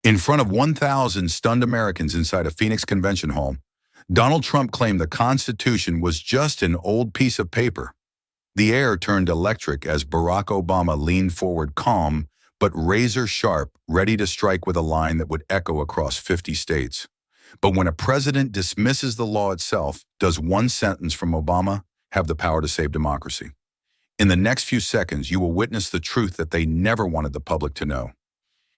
In front of 1,000 stunned Americans inside a Phoenix convention hall, Donald Trump claimed the Constitution was just an old piece of paper. The air turned electric as Barack Obama leaned forward calm, but razor sharp, ready to strike with a line that would echo across 50 states. But when a president dismisses the law itself, does one sentence from Obama have the power to save democracy? In the next few seconds, you will witness the truth that they never wanted the public to know.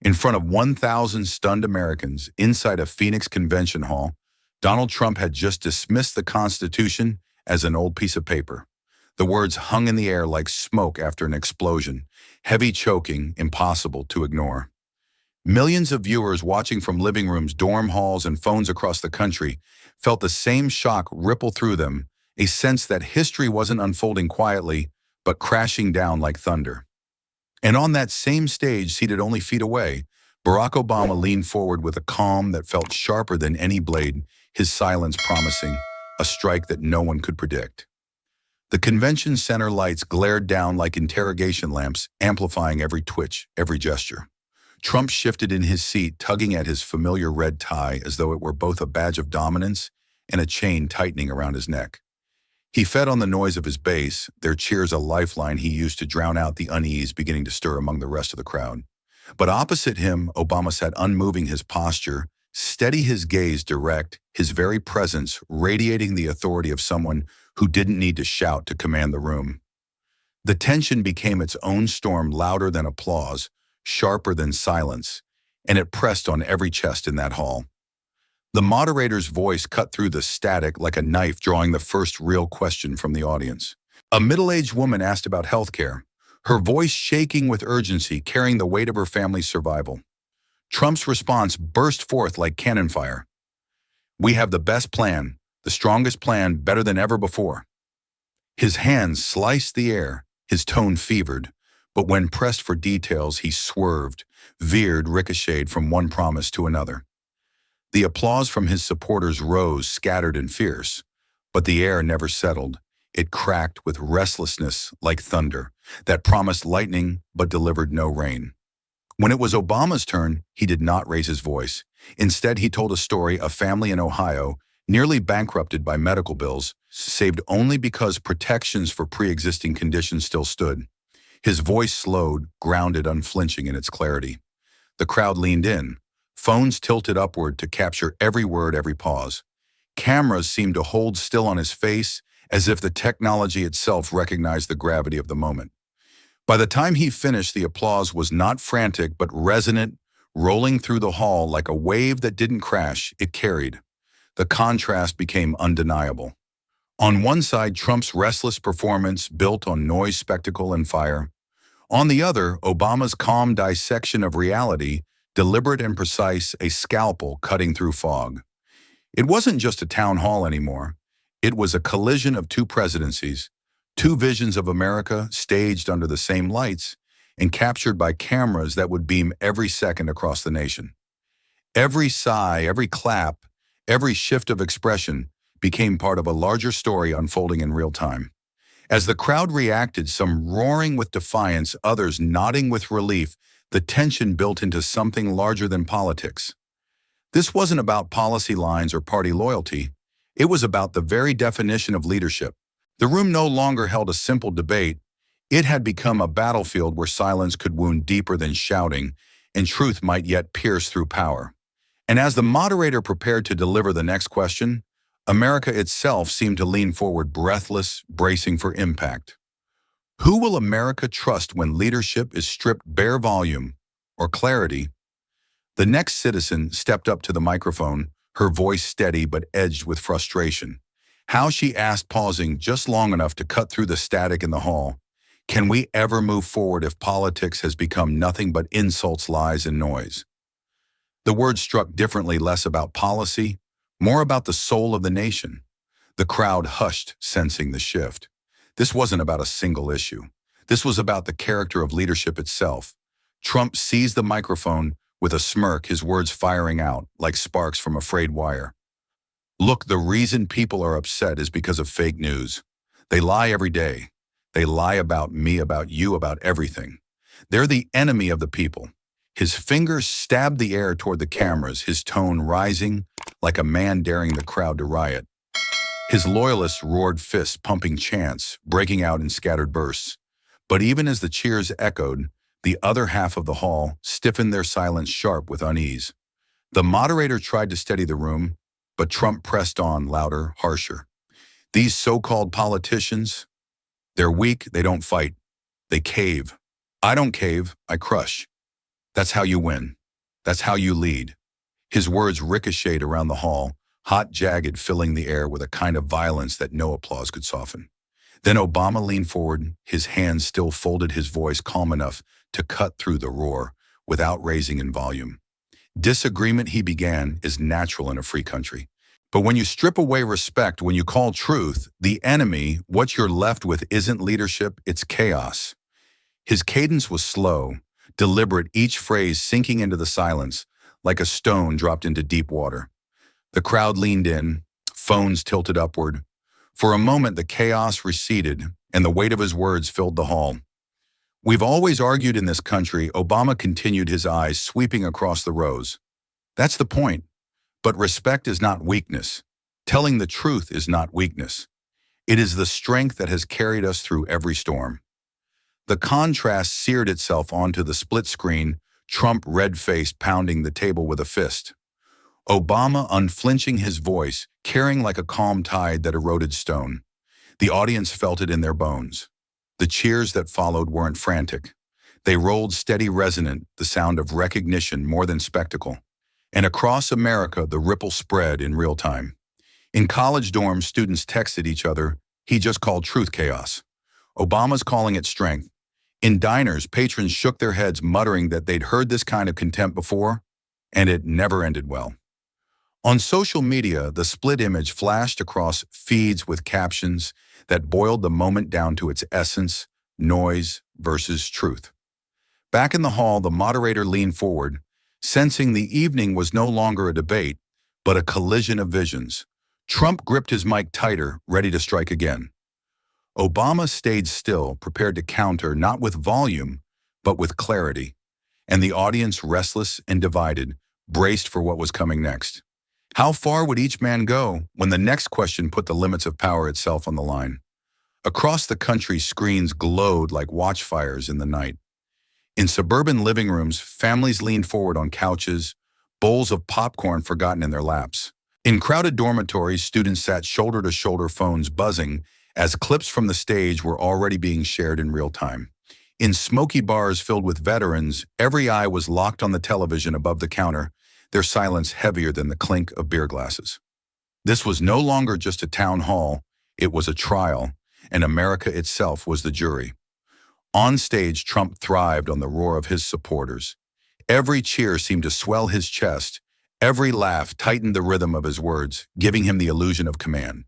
In front of 1,000 stunned Americans inside a Phoenix convention hall, Donald Trump had just dismissed the Constitution as an old piece of paper. The words hung in the air like smoke after an explosion, heavy, choking, impossible to ignore. Millions of viewers watching from living rooms, dorm halls, and phones across the country felt the same shock ripple through them, a sense that history wasn't unfolding quietly, but crashing down like thunder. And on that same stage, seated only feet away, Barack Obama leaned forward with a calm that felt sharper than any blade, his silence promising a strike that no one could predict. The convention center lights glared down like interrogation lamps, amplifying every twitch, every gesture. Trump shifted in his seat, tugging at his familiar red tie as though it were both a badge of dominance and a chain tightening around his neck. He fed on the noise of his base, their cheers a lifeline he used to drown out the unease beginning to stir among the rest of the crowd. But opposite him, Obama sat unmoving, his posture steady, his gaze direct, his very presence radiating the authority of someone who didn't need to shout to command the room. The tension became its own storm, louder than applause, sharper than silence, and it pressed on every chest in that hall. The moderator's voice cut through the static like a knife, drawing the first real question from the audience. A middle-aged woman asked about health care, her voice shaking with urgency, carrying the weight of her family's survival. Trump's response burst forth like cannon fire. "We have the best plan, the strongest plan, better than ever before." His hands sliced the air, his tone fevered, but when pressed for details, he swerved, veered, ricocheted from one promise to another. The applause from his supporters rose, scattered and fierce, but the air never settled. It cracked with restlessness like thunder that promised lightning but delivered no rain. When it was Obama's turn, he did not raise his voice. Instead, he told a story of a family in Ohio, nearly bankrupted by medical bills, saved only because protections for pre-existing conditions still stood. His voice slowed, grounded, unflinching in its clarity. The crowd leaned in, phones tilted upward to capture every word, every pause. Cameras seemed to hold still on his face, as if the technology itself recognized the gravity of the moment. By the time he finished, the applause was not frantic but resonant, rolling through the hall like a wave that didn't crash, it carried. The contrast became undeniable. On one side, Trump's restless performance built on noise, spectacle, and fire. On the other, Obama's calm dissection of reality, deliberate and precise, a scalpel cutting through fog. It wasn't just a town hall anymore. It was a collision of two presidencies, two visions of America staged under the same lights and captured by cameras that would beam every second across the nation. Every sigh, every clap, every shift of expression became part of a larger story unfolding in real time. As the crowd reacted, some roaring with defiance, others nodding with relief, the tension built into something larger than politics. This wasn't about policy lines or party loyalty. It was about the very definition of leadership. The room no longer held a simple debate. It had become a battlefield where silence could wound deeper than shouting, and truth might yet pierce through power. And as the moderator prepared to deliver the next question, America itself seemed to lean forward, breathless, bracing for impact. Who will America trust when leadership is stripped bare volume or clarity? The next citizen stepped up to the microphone, her voice steady but edged with frustration. How, she asked, pausing just long enough to cut through the static in the hall. Can we ever move forward if politics has become nothing but insults, lies, and noise? The words struck differently, less about policy, more about the soul of the nation. The crowd hushed, sensing the shift. This wasn't about a single issue. This was about the character of leadership itself. Trump seized the microphone with a smirk, his words firing out like sparks from a frayed wire. Look, the reason people are upset is because of fake news. They lie every day. They lie about me, about you, about everything. They're the enemy of the people. His fingers stabbed the air toward the cameras, his tone rising like a man daring the crowd to riot. His loyalists roared fists, pumping chants, breaking out in scattered bursts. But even as the cheers echoed, the other half of the hall stiffened their silence sharp with unease. The moderator tried to steady the room, but Trump pressed on, louder, harsher. These so-called politicians, they're weak, they don't fight. They cave. I don't cave, I crush. That's how you win. That's how you lead. His words ricocheted around the hall, hot, jagged, filling the air with a kind of violence that no applause could soften. Then Obama leaned forward, his hands still folded, his voice calm enough to cut through the roar without raising in volume. Disagreement, he began, is natural in a free country. But when you strip away respect, when you call truth the enemy, what you're left with isn't leadership, it's chaos. His cadence was slow, deliberate, each phrase sinking into the silence like a stone dropped into deep water. The crowd leaned in, phones tilted upward. For a moment, the chaos receded, and the weight of his words filled the hall. We've always argued in this country, Obama continued, his eyes sweeping across the rows. That's the point. But respect is not weakness. Telling the truth is not weakness. It is the strength that has carried us through every storm. The contrast seared itself onto the split screen, Trump red-faced, pounding the table with a fist. Obama unflinching, his voice carrying like a calm tide that eroded stone. The audience felt it in their bones. The cheers that followed weren't frantic. They rolled steady, resonant, the sound of recognition more than spectacle. And across America, the ripple spread in real time. In college dorms, students texted each other, "He just called truth chaos." Obama's calling it strength. In diners, patrons shook their heads, muttering that they'd heard this kind of contempt before, and it never ended well. On social media, the split image flashed across feeds with captions that boiled the moment down to its essence: noise versus truth. Back in the hall, the moderator leaned forward, sensing the evening was no longer a debate, but a collision of visions. Trump gripped his mic tighter, ready to strike again. Obama stayed still, prepared to counter, not with volume, but with clarity. And the audience, restless and divided, braced for what was coming next. How far would each man go when the next question put the limits of power itself on the line? Across the country, screens glowed like watchfires in the night. In suburban living rooms, families leaned forward on couches, bowls of popcorn forgotten in their laps. In crowded dormitories, students sat shoulder to shoulder, phones buzzing, as clips from the stage were already being shared in real time. In smoky bars filled with veterans, every eye was locked on the television above the counter, their silence heavier than the clink of beer glasses. This was no longer just a town hall, it was a trial, and America itself was the jury. On stage, Trump thrived on the roar of his supporters. Every cheer seemed to swell his chest, every laugh tightened the rhythm of his words, giving him the illusion of command.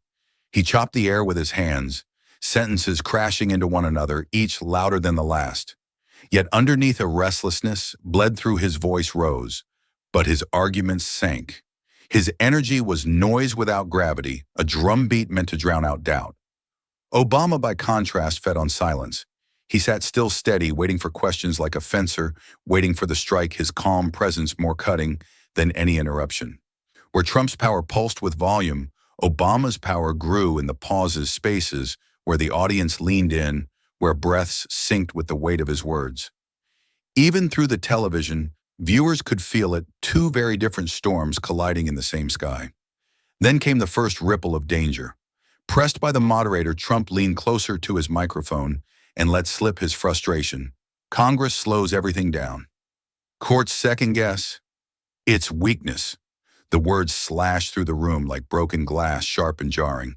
He chopped the air with his hands, sentences crashing into one another, each louder than the last. Yet underneath a restlessness bled through, his voice rose, but his arguments sank. His energy was noise without gravity, a drumbeat meant to drown out doubt. Obama, by contrast, fed on silence. He sat still, steady, waiting for questions like a fencer, waiting for the strike, his calm presence more cutting than any interruption. Where Trump's power pulsed with volume, Obama's power grew in the pauses, spaces where the audience leaned in, where breaths synced with the weight of his words. Even through the television, viewers could feel it, two very different storms colliding in the same sky. Then came the first ripple of danger. Pressed by the moderator, Trump leaned closer to his microphone and let slip his frustration. Congress slows everything down. Courts second guess. It's weakness. The words slashed through the room like broken glass, sharp and jarring.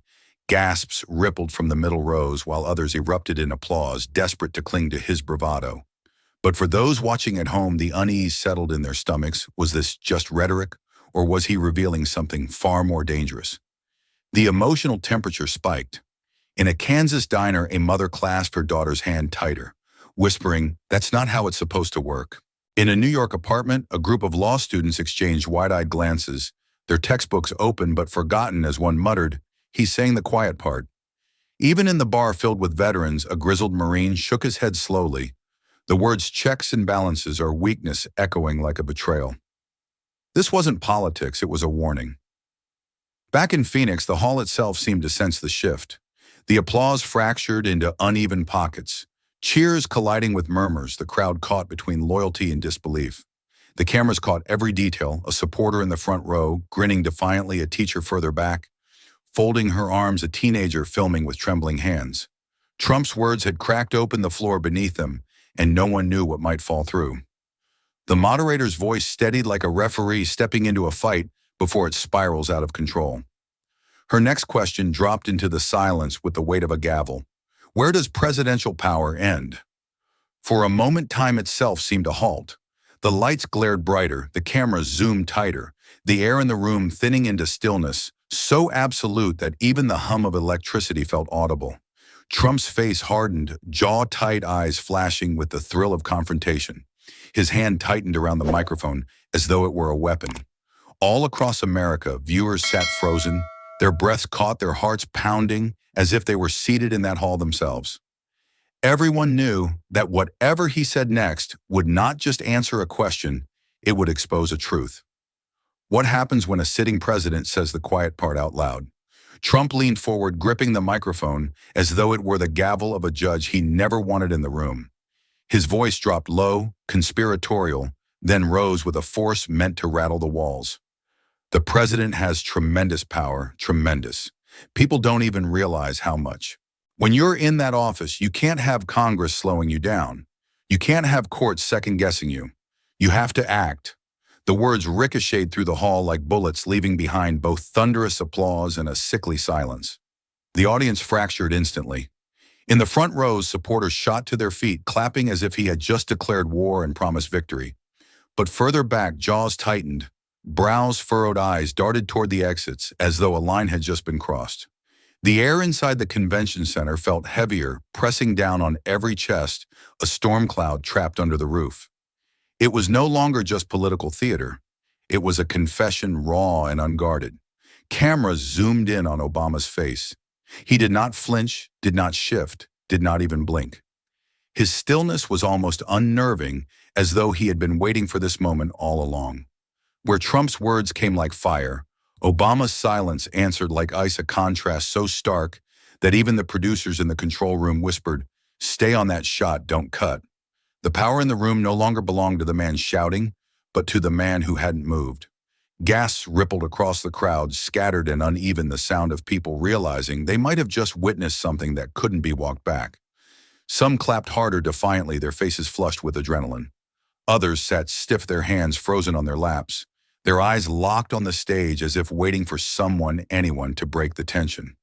Gasps rippled from the middle rows while others erupted in applause, desperate to cling to his bravado. But for those watching at home, the unease settled in their stomachs. Was this just rhetoric, or was he revealing something far more dangerous? The emotional temperature spiked. In a Kansas diner, a mother clasped her daughter's hand tighter, whispering, "That's not how it's supposed to work." In a New York apartment, a group of law students exchanged wide-eyed glances, their textbooks open but forgotten as one muttered, "He's saying the quiet part." Even in the bar filled with veterans, a grizzled Marine shook his head slowly. The words checks and balances are weakness echoing like a betrayal. This wasn't politics, it was a warning. Back in Phoenix, the hall itself seemed to sense the shift. The applause fractured into uneven pockets. Cheers colliding with murmurs, the crowd caught between loyalty and disbelief. The cameras caught every detail, a supporter in the front row, grinning defiantly, a teacher further back, folding her arms, a teenager filming with trembling hands. Trump's words had cracked open the floor beneath them, and no one knew what might fall through. The moderator's voice steadied like a referee stepping into a fight before it spirals out of control. Her next question dropped into the silence with the weight of a gavel. Where does presidential power end? For a moment, time itself seemed to halt. The lights glared brighter, the cameras zoomed tighter, the air in the room thinning into stillness, so absolute that even the hum of electricity felt audible. Trump's face hardened, jaw-tight eyes flashing with the thrill of confrontation. His hand tightened around the microphone as though it were a weapon. All across America, viewers sat frozen, their breaths caught, their hearts pounding, as if they were seated in that hall themselves. Everyone knew that whatever he said next would not just answer a question, it would expose a truth. What happens when a sitting president says the quiet part out loud? Trump leaned forward, gripping the microphone as though it were the gavel of a judge he never wanted in the room. His voice dropped low, conspiratorial, then rose with a force meant to rattle the walls. The president has tremendous power, tremendous. People don't even realize how much. When you're in that office, you can't have Congress slowing you down. You can't have courts second-guessing you. You have to act. The words ricocheted through the hall like bullets, leaving behind both thunderous applause and a sickly silence. The audience fractured instantly. In the front rows, supporters shot to their feet, clapping as if he had just declared war and promised victory. But further back, jaws tightened, brows furrowed, eyes darted toward the exits as though a line had just been crossed. The air inside the convention center felt heavier, pressing down on every chest, a storm cloud trapped under the roof. It was no longer just political theater. It was a confession, raw and unguarded. Cameras zoomed in on Obama's face. He did not flinch, did not shift, did not even blink. His stillness was almost unnerving, as though he had been waiting for this moment all along. Where Trump's words came like fire, Obama's silence answered like ice, a contrast so stark that even the producers in the control room whispered, "Stay on that shot, don't cut." The power in the room no longer belonged to the man shouting, but to the man who hadn't moved. Gasps rippled across the crowd, scattered and uneven, the sound of people realizing they might have just witnessed something that couldn't be walked back. Some clapped harder, defiantly, their faces flushed with adrenaline. Others sat stiff, their hands frozen on their laps, their eyes locked on the stage as if waiting for someone, anyone, to break the tension.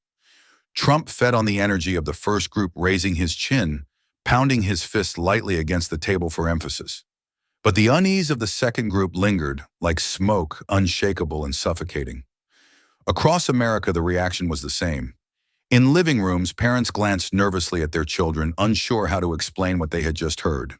Trump fed on the energy of the first group, raising his chin, pounding his fist lightly against the table for emphasis. But the unease of the second group lingered, like smoke, unshakable and suffocating. Across America, the reaction was the same. In living rooms, parents glanced nervously at their children, unsure how to explain what they had just heard.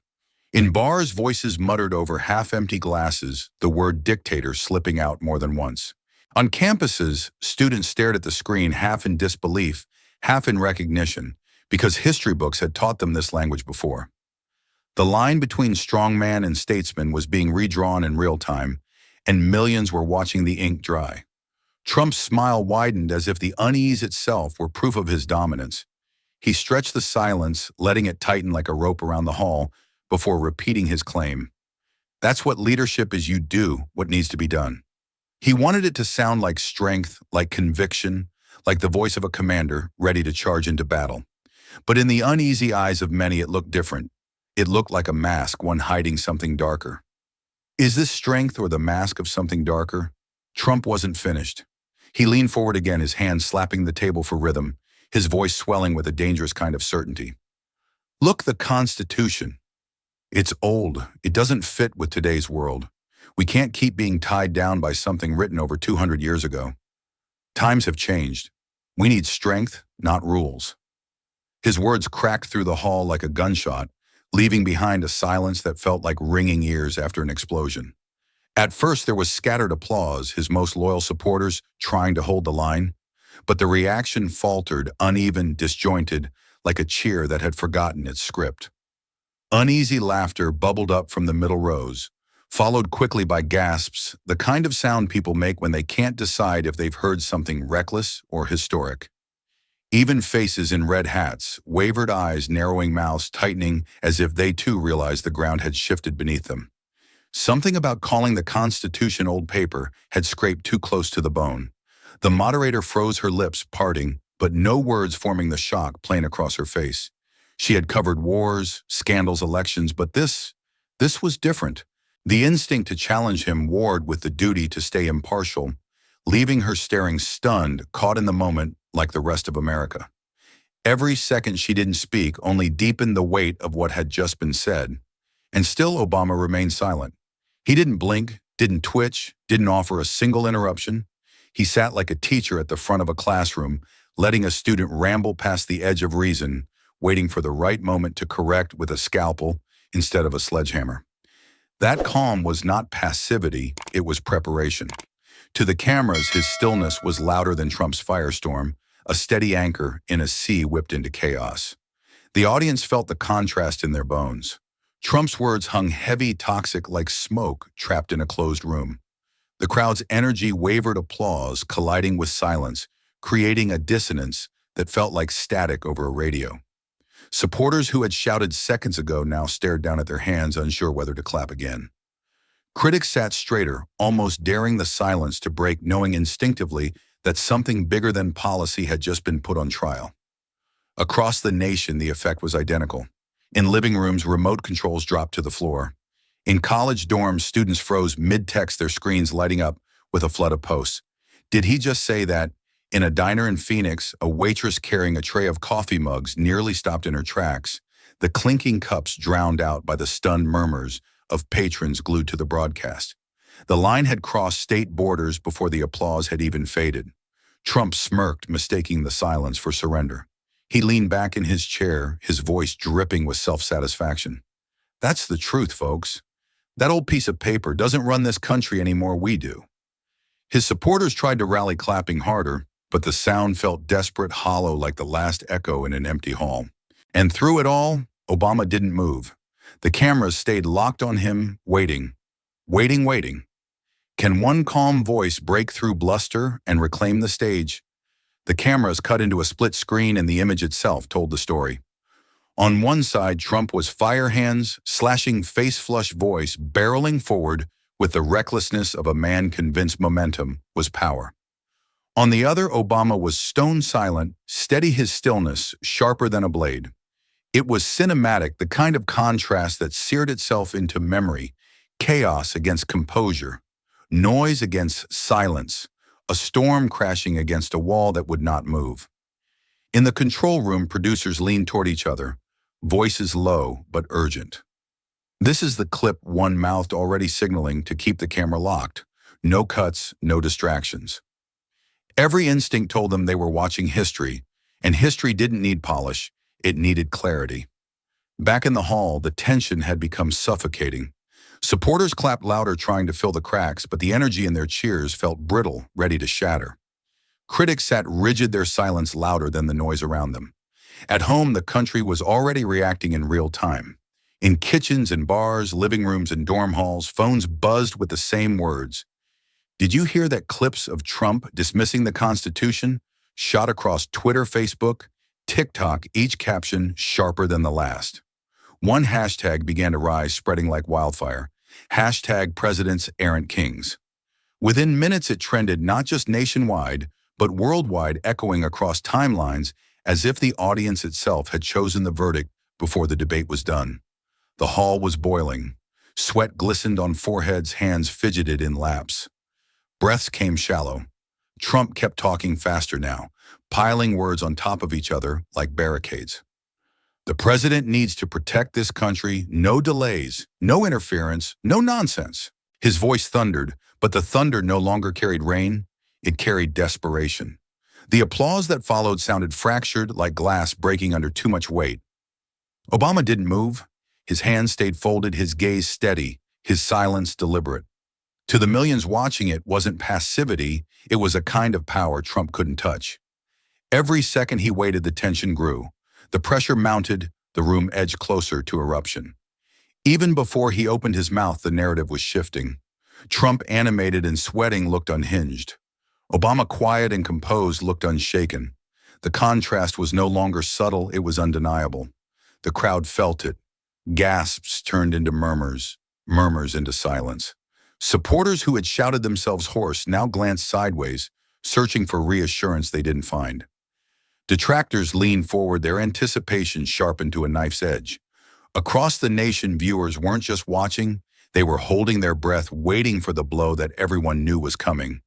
In bars, voices muttered over half-empty glasses, the word dictator slipping out more than once. On campuses, students stared at the screen, half in disbelief, half in recognition, because history books had taught them this language before. The line between strongman and statesman was being redrawn in real time, and millions were watching the ink dry. Trump's smile widened as if the unease itself were proof of his dominance. He stretched the silence, letting it tighten like a rope around the hall, before repeating his claim. That's what leadership is. You do what needs to be done. He wanted it to sound like strength, like conviction, like the voice of a commander ready to charge into battle. But in the uneasy eyes of many, it looked different. It looked like a mask, one hiding something darker. Is this strength or the mask of something darker? Trump wasn't finished. He leaned forward again, his hand slapping the table for rhythm, his voice swelling with a dangerous kind of certainty. Look, the Constitution. It's old. It doesn't fit with today's world. We can't keep being tied down by something written over 200 years ago. Times have changed. We need strength, not rules. His words cracked through the hall like a gunshot, leaving behind a silence that felt like ringing ears after an explosion. At first, there was scattered applause, his most loyal supporters trying to hold the line. But the reaction faltered, uneven, disjointed, like a cheer that had forgotten its script. Uneasy laughter bubbled up from the middle rows, followed quickly by gasps, the kind of sound people make when they can't decide if they've heard something reckless or historic. Even faces in red hats, wavered eyes, narrowing mouths tightening as if they too realized the ground had shifted beneath them. Something about calling the Constitution old paper had scraped too close to the bone. The moderator froze her lips, parting, but no words forming the shock plain across her face. She had covered wars, scandals, elections, but this was different. The instinct to challenge him warred with the duty to stay impartial, leaving her staring stunned, caught in the moment like the rest of America. Every second she didn't speak only deepened the weight of what had just been said. And still Obama remained silent. He didn't blink, didn't twitch, didn't offer a single interruption. He sat like a teacher at the front of a classroom, letting a student ramble past the edge of reason, waiting for the right moment to correct with a scalpel instead of a sledgehammer. That calm was not passivity, it was preparation. To the cameras, his stillness was louder than Trump's firestorm, a steady anchor in a sea whipped into chaos. The audience felt the contrast in their bones. Trump's words hung heavy, toxic like smoke trapped in a closed room. The crowd's energy wavered applause, colliding with silence, creating a dissonance that felt like static over a radio. Supporters who had shouted seconds ago now stared down at their hands, unsure whether to clap again. Critics sat straighter, almost daring the silence to break, knowing instinctively that something bigger than policy had just been put on trial. Across the nation, the effect was identical. In living rooms, remote controls dropped to the floor. In college dorms, students froze mid-text, their screens lighting up with a flood of posts. Did he just say that? In a diner in Phoenix, a waitress carrying a tray of coffee mugs nearly stopped in her tracks, the clinking cups drowned out by the stunned murmurs of patrons glued to the broadcast. The line had crossed state borders before the applause had even faded. Trump smirked, mistaking the silence for surrender. He leaned back in his chair, his voice dripping with self-satisfaction. That's the truth, folks. That old piece of paper doesn't run this country anymore, we do. His supporters tried to rally, clapping harder, but the sound felt desperate, hollow like the last echo in an empty hall. And through it all, Obama didn't move. The cameras stayed locked on him, waiting. Waiting. Can one calm voice break through bluster and reclaim the stage? The cameras cut into a split screen and the image itself told the story. On one side, Trump was fire hands, slashing face-flush voice, barreling forward with the recklessness of a man convinced momentum was power. On the other, Obama was stone silent, steady, his stillness sharper than a blade. It was cinematic, the kind of contrast that seared itself into memory, chaos against composure, noise against silence, a storm crashing against a wall that would not move. In the control room, producers leaned toward each other, voices low but urgent. This is the clip, one mouthed, already signaling to keep the camera locked. No cuts, no distractions. Every instinct told them they were watching history, and history didn't need polish, it needed clarity. Back in the hall, the tension had become suffocating. Supporters clapped louder, trying to fill the cracks, but the energy in their cheers felt brittle, ready to shatter. Critics sat rigid, their silence louder than the noise around them. At home, the country was already reacting in real time. In kitchens and bars, living rooms and dorm halls, phones buzzed with the same words. Did you hear that clips of Trump dismissing the Constitution shot across Twitter, Facebook, TikTok, each caption sharper than the last? One hashtag began to rise, spreading like wildfire. Hashtag Presidents Errant Kings. Within minutes, it trended not just nationwide, but worldwide, echoing across timelines as if the audience itself had chosen the verdict before the debate was done. The hall was boiling. Sweat glistened on foreheads, hands fidgeted in laps. Breaths came shallow. Trump kept talking faster now, piling words on top of each other like barricades. The president needs to protect this country, no delays, no interference, no nonsense. His voice thundered, but the thunder no longer carried rain, it carried desperation. The applause that followed sounded fractured like glass breaking under too much weight. Obama didn't move. His hands stayed folded, his gaze steady, his silence deliberate. To the millions watching, it wasn't passivity, it was a kind of power Trump couldn't touch. Every second he waited, the tension grew. The pressure mounted, the room edged closer to eruption. Even before he opened his mouth, the narrative was shifting. Trump, animated and sweating, looked unhinged. Obama, quiet and composed, looked unshaken. The contrast was no longer subtle, it was undeniable. The crowd felt it. Gasps turned into murmurs, murmurs into silence. Supporters who had shouted themselves hoarse now glanced sideways, searching for reassurance they didn't find. Detractors leaned forward, their anticipation sharpened to a knife's edge. Across the nation, viewers weren't just watching, they were holding their breath, waiting for the blow that everyone knew was coming.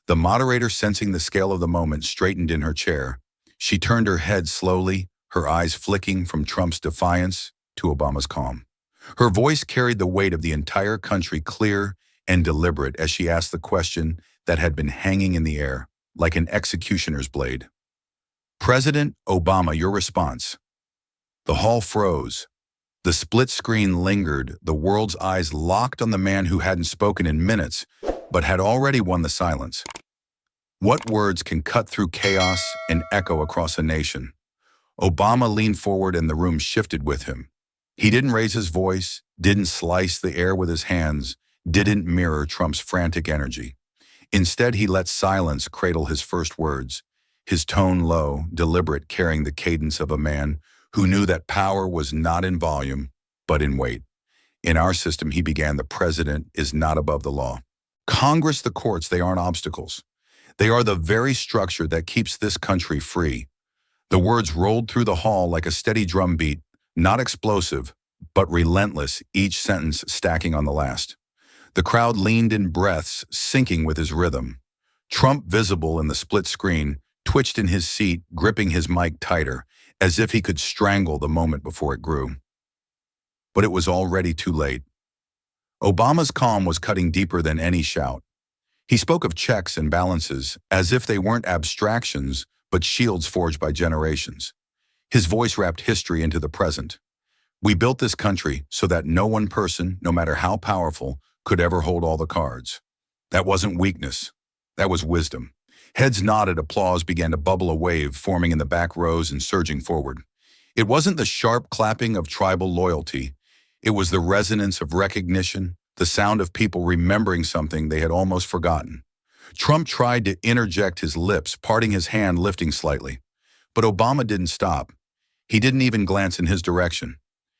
The moderator, sensing the scale of the moment, straightened in her chair. She turned her head slowly, her eyes flicking from Trump's defiance to Obama's calm. Her voice carried the weight of the entire country, clear and deliberate, as she asked the question that had been hanging in the air, like an executioner's blade. "President Obama, your response." The hall froze. The split screen lingered, the world's eyes locked on the man who hadn't spoken in minutes, but had already won the silence. What words can cut through chaos and echo across a nation? Obama leaned forward and the room shifted with him. He didn't raise his voice, didn't slice the air with his hands, didn't mirror Trump's frantic energy. Instead, he let silence cradle his first words, his tone low, deliberate, carrying the cadence of a man who knew that power was not in volume, but in weight. In our system, he began, the president is not above the law. Congress, the courts, they aren't obstacles. They are the very structure that keeps this country free. The words rolled through the hall like a steady drumbeat, not explosive, but relentless, each sentence stacking on the last. The crowd leaned in breaths, syncing with his rhythm. Trump, visible in the split screen, twitched in his seat, gripping his mic tighter, as if he could strangle the moment before it grew. But it was already too late. Obama's calm was cutting deeper than any shout. He spoke of checks and balances, as if they weren't abstractions, but shields forged by generations. His voice wrapped history into the present. We built this country so that no one person, no matter how powerful, could ever hold all the cards. That wasn't weakness. That was wisdom. Heads nodded, applause began to bubble, a wave forming in the back rows and surging forward. It wasn't the sharp clapping of tribal loyalty. It was the resonance of recognition, the sound of people remembering something they had almost forgotten. Trump tried to interject, his lips parting, his hand lifting slightly. But Obama didn't stop. He didn't even glance in his direction.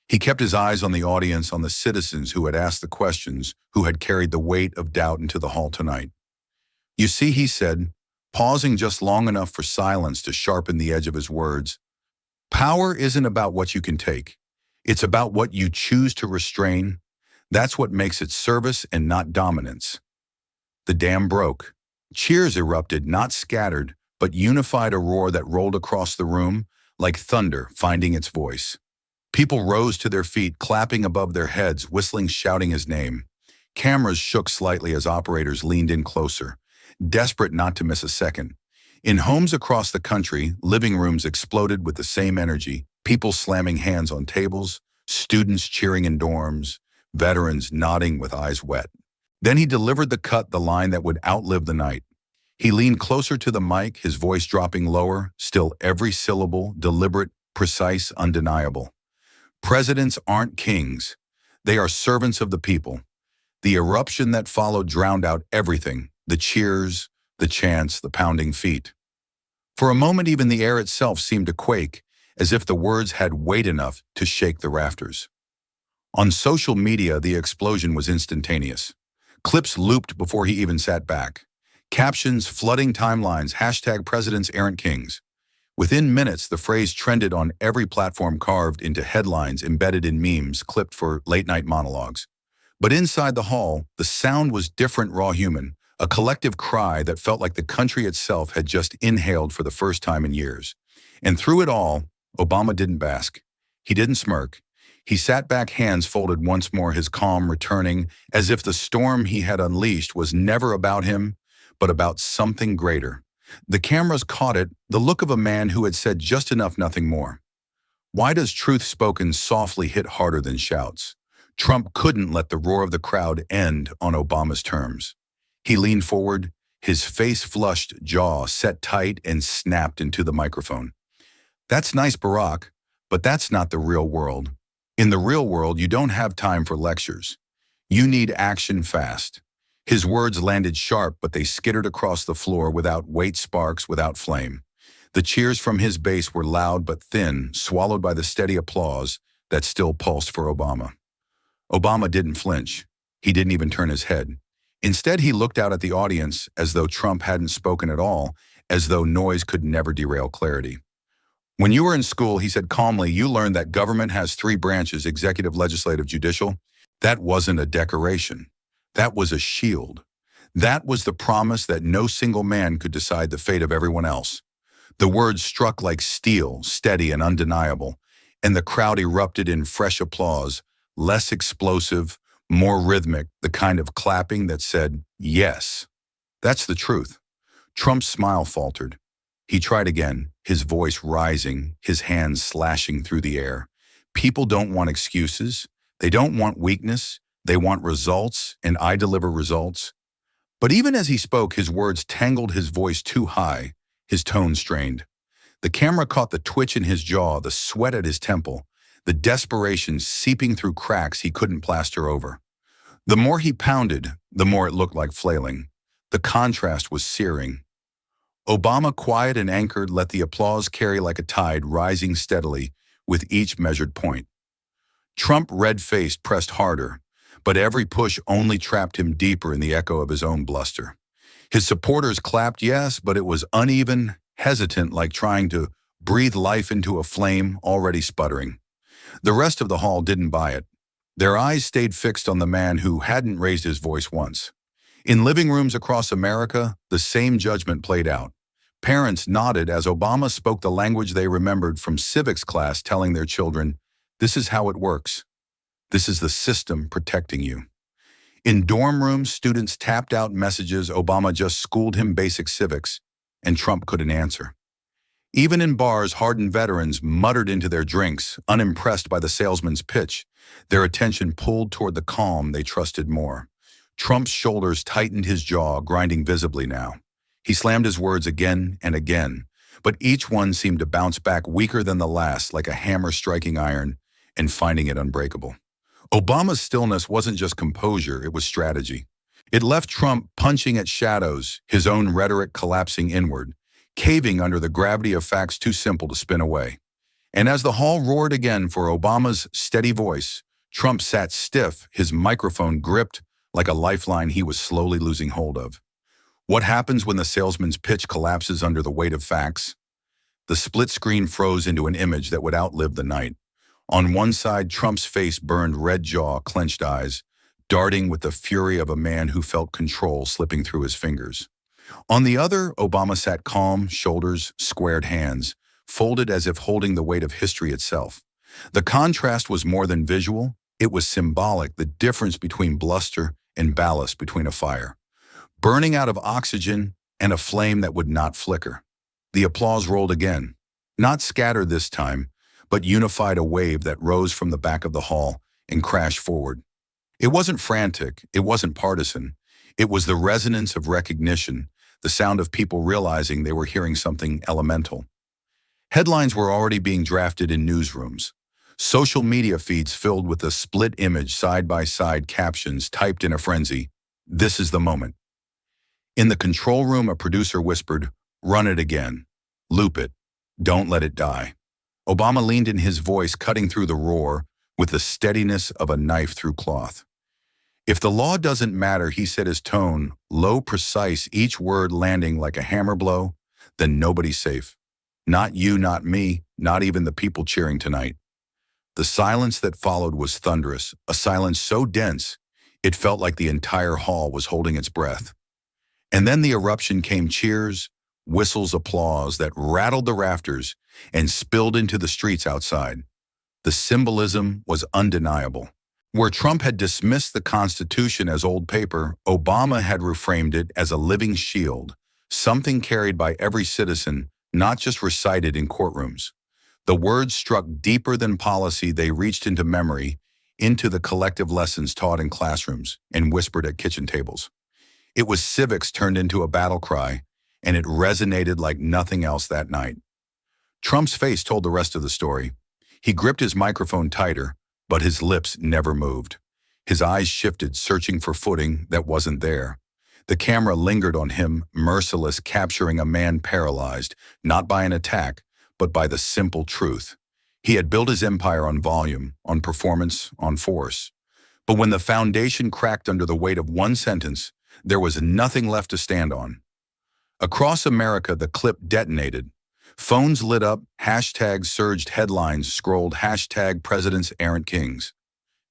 He kept his eyes on the audience, on the citizens who had asked the questions, who had carried the weight of doubt into the hall tonight. "You see," he said, pausing just long enough for silence to sharpen the edge of his words, "power isn't about what you can take. It's about what you choose to restrain. That's what makes it service and not dominance." The dam broke. Cheers erupted, not scattered, but unified, a roar that rolled across the room like thunder finding its voice. People rose to their feet, clapping above their heads, whistling, shouting his name. Cameras shook slightly as operators leaned in closer, desperate not to miss a second. In homes across the country, living rooms exploded with the same energy, people slamming hands on tables, students cheering in dorms, veterans nodding with eyes wet. Then he delivered the cut, the line that would outlive the night. He leaned closer to the mic, his voice dropping lower, still every syllable deliberate, precise, undeniable. "Presidents aren't kings. They are servants of the people." The eruption that followed drowned out everything, the cheers, the chants, the pounding feet. For a moment, even the air itself seemed to quake, as if the words had weight enough to shake the rafters. On social media, the explosion was instantaneous. Clips looped before he even sat back. Captions flooding timelines, hashtag "presidents aren't kings." Within minutes, the phrase trended on every platform, carved into headlines, embedded in memes, clipped for late-night monologues. But inside the hall, the sound was different, raw, human, a collective cry that felt like the country itself had just inhaled for the first time in years. And through it all, Obama didn't bask. He didn't smirk. He sat back, hands folded once more, his calm returning, as if the storm he had unleashed was never about him, but about something greater. The cameras caught it, the look of a man who had said just enough, nothing more. Why does truth spoken softly hit harder than shouts? Trump couldn't let the roar of the crowd end on Obama's terms. He leaned forward, his face flushed, jaw set tight, and snapped into the microphone. "That's nice, Barack, but that's not the real world. In the real world, you don't have time for lectures. You need action fast. His words landed sharp, but they skittered across the floor without weight sparks, without flame. The cheers from his base were loud but thin, swallowed by the steady applause that still pulsed for Obama. Obama didn't flinch. He didn't even turn his head. Instead, he looked out at the audience as though Trump hadn't spoken at all, as though noise could never derail clarity. When you were in school, he said calmly, you learned that government has three branches, executive, legislative, judicial. That wasn't a decoration. That was a shield. That was the promise that no single man could decide the fate of everyone else. The words struck like steel, steady and undeniable, and the crowd erupted in fresh applause, less explosive, more rhythmic, the kind of clapping that said, yes. That's the truth. Trump's smile faltered. He tried again, his voice rising, his hands slashing through the air. People don't want excuses. They don't want weakness. They want results, and I deliver results. But even as he spoke, his words tangled his voice too high, his tone strained. The camera caught the twitch in his jaw, the sweat at his temple, the desperation seeping through cracks he couldn't plaster over. The more he pounded, the more it looked like flailing. The contrast was searing. Obama, quiet and anchored, let the applause carry like a tide, rising steadily with each measured point. Trump, red-faced, pressed harder, but every push only trapped him deeper in the echo of his own bluster. His supporters clapped, yes, but it was uneven, hesitant, like trying to breathe life into a flame already sputtering. The rest of the hall didn't buy it. Their eyes stayed fixed on the man who hadn't raised his voice once. In living rooms across America, the same judgment played out. Parents nodded as Obama spoke the language they remembered from civics class, telling their children, this is how it works. This is the system protecting you. In dorm rooms, students tapped out messages Obama just schooled him basic civics, and Trump couldn't answer. Even in bars, hardened veterans muttered into their drinks, unimpressed by the salesman's pitch, their attention pulled toward the calm they trusted more. Trump's shoulders tightened, his jaw grinding visibly now. He slammed his words again and again, but each one seemed to bounce back weaker than the last, like a hammer striking iron and finding it unbreakable. Obama's stillness wasn't just composure, it was strategy. It left Trump punching at shadows, his own rhetoric collapsing inward, caving under the gravity of facts too simple to spin away. And as the hall roared again for Obama's steady voice, Trump sat stiff, his microphone gripped like a lifeline he was slowly losing hold of. What happens when the salesman's pitch collapses under the weight of facts? The split screen froze into an image that would outlive the night. On one side, Trump's face burned, red jaw, clenched eyes, darting with the fury of a man who felt control slipping through his fingers. On the other, Obama sat calm, shoulders, squared hands, folded as if holding the weight of history itself. The contrast was more than visual, it was symbolic, the difference between bluster and ballast, between a fire burning out of oxygen and a flame that would not flicker. The applause rolled again, not scattered this time, but unified, a wave that rose from the back of the hall and crashed forward. It wasn't frantic, it wasn't partisan. It was the resonance of recognition, the sound of people realizing they were hearing something elemental. Headlines were already being drafted in newsrooms. Social media feeds filled with the split image, side-by-side captions typed in a frenzy. This is the moment. In the control room, a producer whispered, run it again. Loop it. Don't let it die. Obama leaned in, his voice cutting through the roar with the steadiness of a knife through cloth. If the law doesn't matter, he said, his tone low, precise, each word landing like a hammer blow, then nobody's safe. Not you, not me, not even the people cheering tonight. The silence that followed was thunderous, a silence so dense it felt like the entire hall was holding its breath. And then the eruption came, cheers, whistles, applause that rattled the rafters and spilled into the streets outside. The symbolism was undeniable. Where Trump had dismissed the Constitution as old paper, Obama had reframed it as a living shield, something carried by every citizen, not just recited in courtrooms. The words struck deeper than policy, they reached into memory, into the collective lessons taught in classrooms and whispered at kitchen tables. It was civics turned into a battle cry, and it resonated like nothing else that night. Trump's face told the rest of the story. He gripped his microphone tighter, But his lips never moved. His eyes shifted, searching for footing that wasn't there. The camera lingered on him, merciless, capturing a man paralyzed, not by an attack, but by the simple truth. He had built his empire on volume, on performance, on force. But when the foundation cracked under the weight of one sentence, there was nothing left to stand on. Across America, the clip detonated. Phones lit up, hashtags surged, headlines scrolled, hashtag presidents errant kings.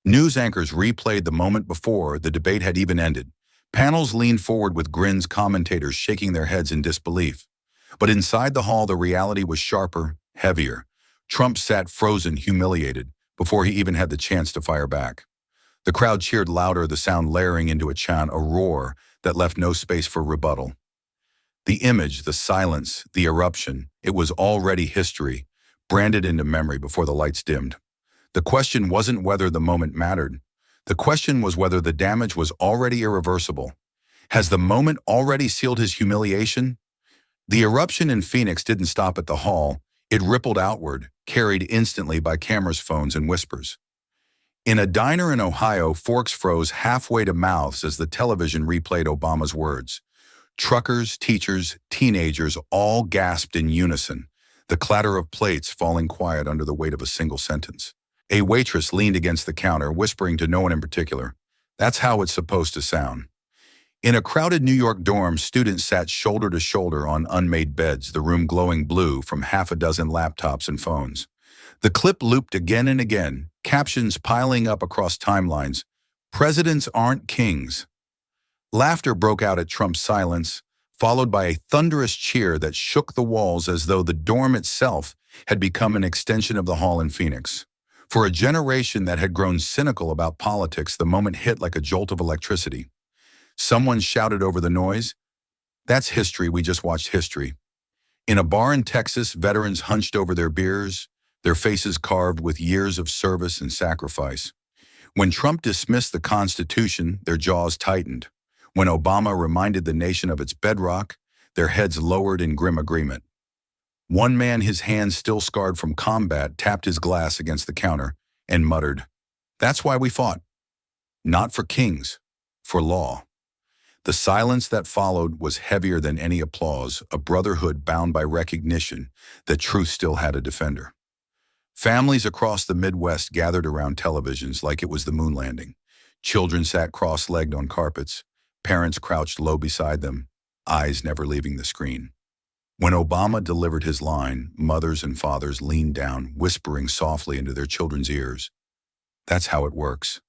News anchors replayed the moment before the debate had even ended. Panels leaned forward with grins, commentators shaking their heads in disbelief. But inside the hall, the reality was sharper, heavier. Trump sat frozen, humiliated, before he even had the chance to fire back. The crowd cheered louder, the sound layering into a chant, a roar that left no space for rebuttal. The image, the silence, the eruption, it was already history, branded into memory before the lights dimmed. The question wasn't whether the moment mattered. The question was whether the damage was already irreversible. Has the moment already sealed his humiliation? The eruption in Phoenix didn't stop at the hall. It rippled outward, carried instantly by cameras, phones, and whispers. In a diner in Ohio, forks froze halfway to mouths as the television replayed Obama's words. Truckers, teachers, teenagers all gasped in unison, the clatter of plates falling quiet under the weight of a single sentence. A waitress leaned against the counter, whispering to no one in particular. That's how it's supposed to sound. In a crowded New York dorm, students sat shoulder to shoulder on unmade beds, the room glowing blue from half a dozen laptops and phones. The clip looped again and again, captions piling up across timelines. Presidents aren't kings. Laughter broke out at Trump's silence, followed by a thunderous cheer that shook the walls as though the dorm itself had become an extension of the hall in Phoenix. For a generation that had grown cynical about politics, the moment hit like a jolt of electricity. Someone shouted over the noise, "That's history, we just watched history." In a bar in Texas, veterans hunched over their beers, their faces carved with years of service and sacrifice. When Trump dismissed the Constitution, their jaws tightened. When Obama reminded the nation of its bedrock, their heads lowered in grim agreement. One man, his hands still scarred from combat, tapped his glass against the counter and muttered, "That's why we fought. Not for kings, for law." The silence that followed was heavier than any applause, a brotherhood bound by recognition that truth still had a defender. Families across the Midwest gathered around televisions like it was the moon landing. Children sat cross-legged on carpets. Parents crouched low beside them, eyes never leaving the screen. When Obama delivered his line, mothers and fathers leaned down, whispering softly into their children's ears. That's how it works.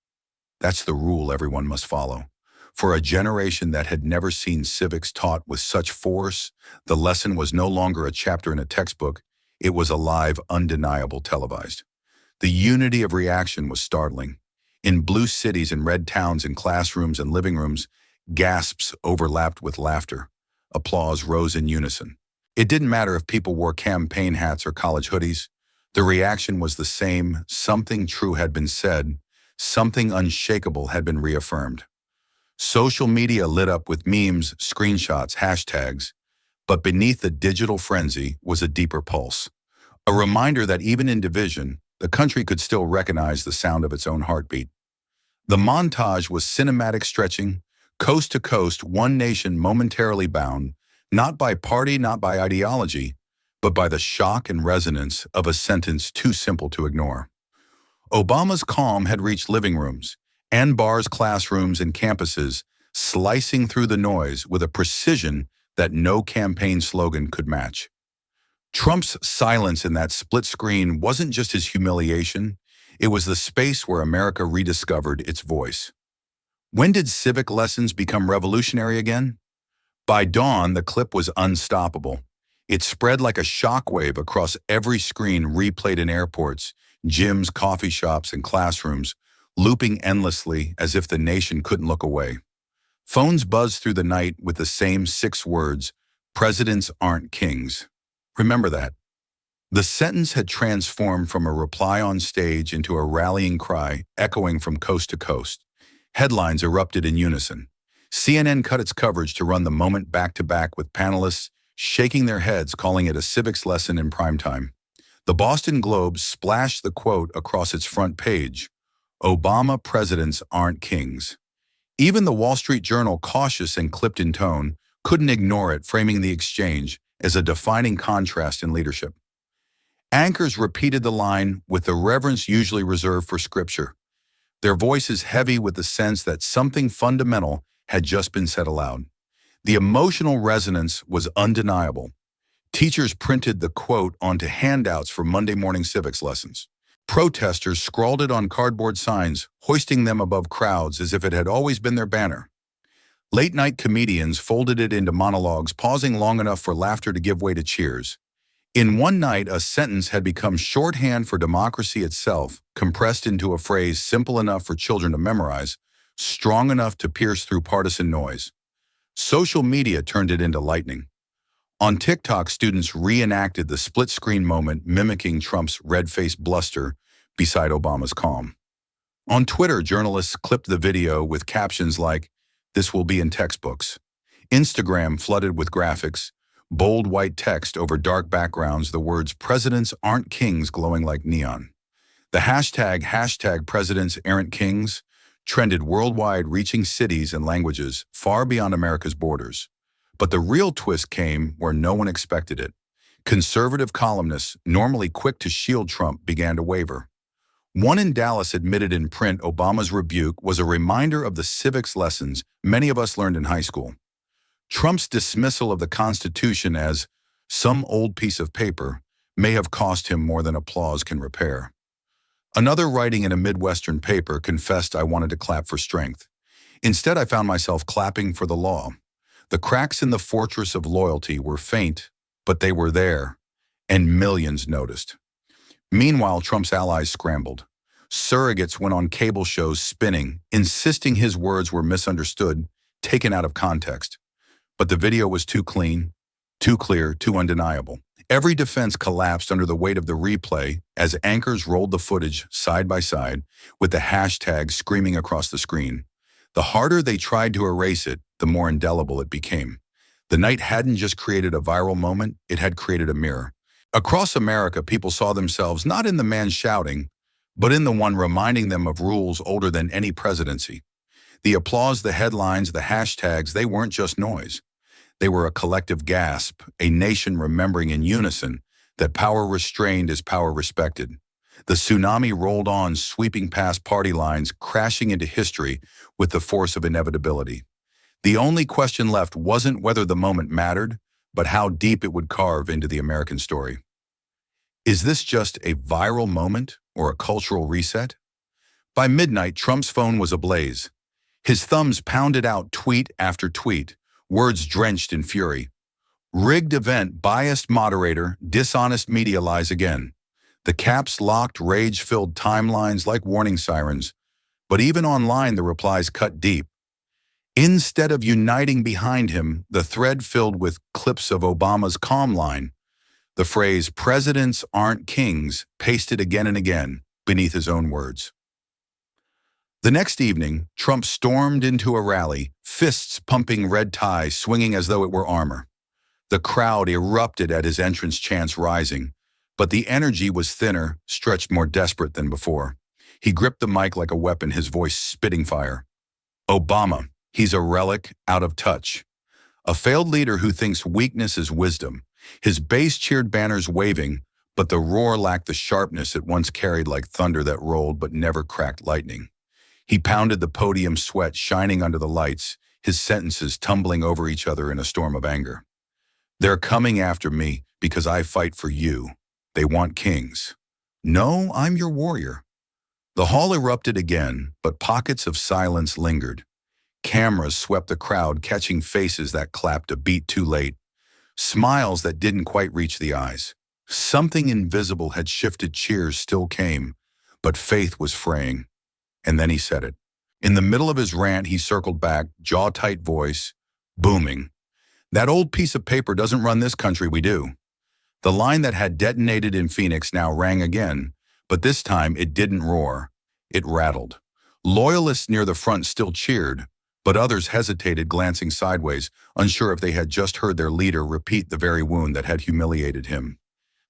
That's the rule everyone must follow. For a generation that had never seen civics taught with such force, the lesson was no longer a chapter in a textbook. It was alive, undeniable, televised. The unity of reaction was startling. In blue cities and red towns, in classrooms and living rooms, gasps overlapped with laughter. Applause rose in unison. It didn't matter if people wore campaign hats or college hoodies. The reaction was the same. Something true had been said. Something unshakable had been reaffirmed. Social media lit up with memes, screenshots, hashtags. But beneath the digital frenzy was a deeper pulse. A reminder that even in division, the country could still recognize the sound of its own heartbeat. The montage was cinematic, stretching, coast to coast, one nation momentarily bound, not by party, not by ideology, but by the shock and resonance of a sentence too simple to ignore. Obama's calm had reached living rooms and bars, classrooms, and campuses, slicing through the noise with a precision that no campaign slogan could match. Trump's silence in that split screen wasn't just his humiliation, it was the space where America rediscovered its voice. When did civic lessons become revolutionary again? By dawn, the clip was unstoppable. It spread like a shockwave across every screen, replayed in airports, gyms, coffee shops, and classrooms, looping endlessly as if the nation couldn't look away. Phones buzzed through the night with the same 6 words, "Presidents aren't kings." Remember that. The sentence had transformed from a reply on stage into a rallying cry, echoing from coast to coast. Headlines erupted in unison. CNN cut its coverage to run the moment back-to-back with panelists shaking their heads, calling it a civics lesson in primetime. The Boston Globe splashed the quote across its front page, Obama presidents aren't kings. Even the Wall Street Journal, cautious and clipped in tone, couldn't ignore it, framing the exchange as a defining contrast in leadership. Anchors repeated the line with the reverence usually reserved for scripture, their voices heavy with the sense that something fundamental had just been said aloud. The emotional resonance was undeniable. Teachers printed the quote onto handouts for Monday morning civics lessons. Protesters scrawled it on cardboard signs, hoisting them above crowds as if it had always been their banner. Late-night comedians folded it into monologues, pausing long enough for laughter to give way to cheers. In one night, a sentence had become shorthand for democracy itself, compressed into a phrase simple enough for children to memorize, strong enough to pierce through partisan noise. Social media turned it into lightning. On TikTok, students reenacted the split-screen moment, mimicking Trump's red-faced bluster beside Obama's calm. On Twitter, journalists clipped the video with captions like, "This will be in textbooks." Instagram flooded with graphics, bold white text over dark backgrounds, the words "Presidents aren't kings" glowing like neon. The hashtag Presidents Aren't Kings trended worldwide, reaching cities and languages far beyond America's borders. But the real twist came where no one expected it. Conservative columnists, normally quick to shield Trump, began to waver. One in Dallas admitted in print Obama's rebuke was a reminder of the civics lessons many of us learned in high school. Trump's dismissal of the Constitution as some old piece of paper may have cost him more than applause can repair. Another, writing in a Midwestern paper, confessed, "I wanted to clap for strength. Instead, I found myself clapping for the law." The cracks in the fortress of loyalty were faint, but they were there, and millions noticed. Meanwhile, Trump's allies scrambled. Surrogates went on cable shows spinning, insisting his words were misunderstood, taken out of context. But the video was too clean, too clear, too undeniable. Every defense collapsed under the weight of the replay as anchors rolled the footage side by side, with the hashtag screaming across the screen. The harder they tried to erase it, the more indelible it became. The night hadn't just created a viral moment, it had created a mirror. Across America, people saw themselves not in the man shouting, but in the one reminding them of rules older than any presidency. The applause, the headlines, the hashtags, they weren't just noise. They were a collective gasp, a nation remembering in unison that power restrained is power respected. The tsunami rolled on, sweeping past party lines, crashing into history with the force of inevitability. The only question left wasn't whether the moment mattered, but how deep it would carve into the American story. Is this just a viral moment or a cultural reset? By midnight, Trump's phone was ablaze. His thumbs pounded out tweet after tweet, words drenched in fury. Rigged event, biased moderator, dishonest media lies again. The caps locked, rage-filled timelines like warning sirens. But even online, the replies cut deep. Instead of uniting behind him, the thread filled with clips of Obama's calm line, the phrase "presidents aren't kings" pasted again and again beneath his own words. The next evening, Trump stormed into a rally, fists pumping, red tie swinging as though it were armor. The crowd erupted at his entrance, chants rising, but the energy was thinner, stretched, more desperate than before. He gripped the mic like a weapon, his voice spitting fire. Obama, he's a relic, out of touch. A failed leader who thinks weakness is wisdom. His base cheered, banners waving, but the roar lacked the sharpness it once carried, like thunder that rolled but never cracked lightning. He pounded the podium, sweat shining under the lights, his sentences tumbling over each other in a storm of anger. They're coming after me because I fight for you. They want kings. No, I'm your warrior. The hall erupted again, but pockets of silence lingered. Cameras swept the crowd, catching faces that clapped a beat too late, smiles that didn't quite reach the eyes. Something invisible had shifted. Cheers still came, but faith was fraying. And then he said it. In the middle of his rant, he circled back, jaw-tight voice, booming. That old piece of paper doesn't run this country, we do. The line that had detonated in Phoenix now rang again, but this time it didn't roar. It rattled. Loyalists near the front still cheered, but others hesitated, glancing sideways, unsure if they had just heard their leader repeat the very wound that had humiliated him.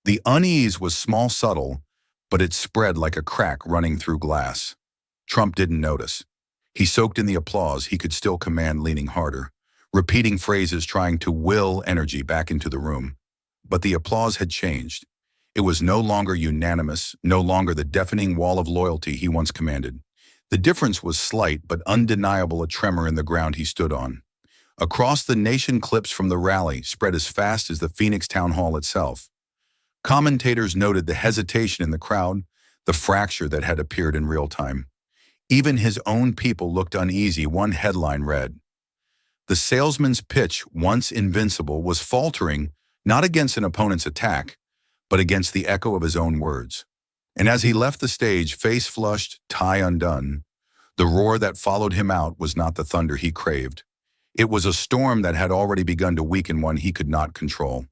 The unease was small, subtle, but it spread like a crack running through glass. Trump didn't notice. He soaked in the applause he could still command, leaning harder, repeating phrases trying to will energy back into the room. But the applause had changed. It was no longer unanimous, no longer the deafening wall of loyalty he once commanded. The difference was slight but undeniable, a tremor in the ground he stood on. Across the nation, clips from the rally spread as fast as the Phoenix town hall itself. Commentators noted the hesitation in the crowd, the fracture that had appeared in real time. Even his own people looked uneasy. One headline read, "The salesman's pitch, once invincible, was faltering not against an opponent's attack, but against the echo of his own words." And as he left the stage, face flushed, tie undone, the roar that followed him out was not the thunder he craved. It was a storm that had already begun to weaken, one he could not control.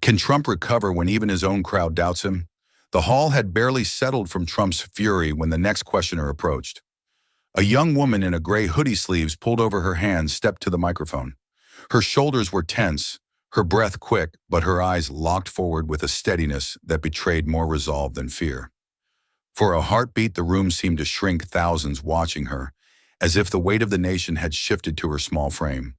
Can Trump recover when even his own crowd doubts him? The hall had barely settled from Trump's fury when the next questioner approached. A young woman in a gray hoodie, sleeves pulled over her hands, stepped to the microphone. Her shoulders were tense, her breath quick, but her eyes locked forward with a steadiness that betrayed more resolve than fear. For a heartbeat, the room seemed to shrink, thousands watching her, as if the weight of the nation had shifted to her small frame.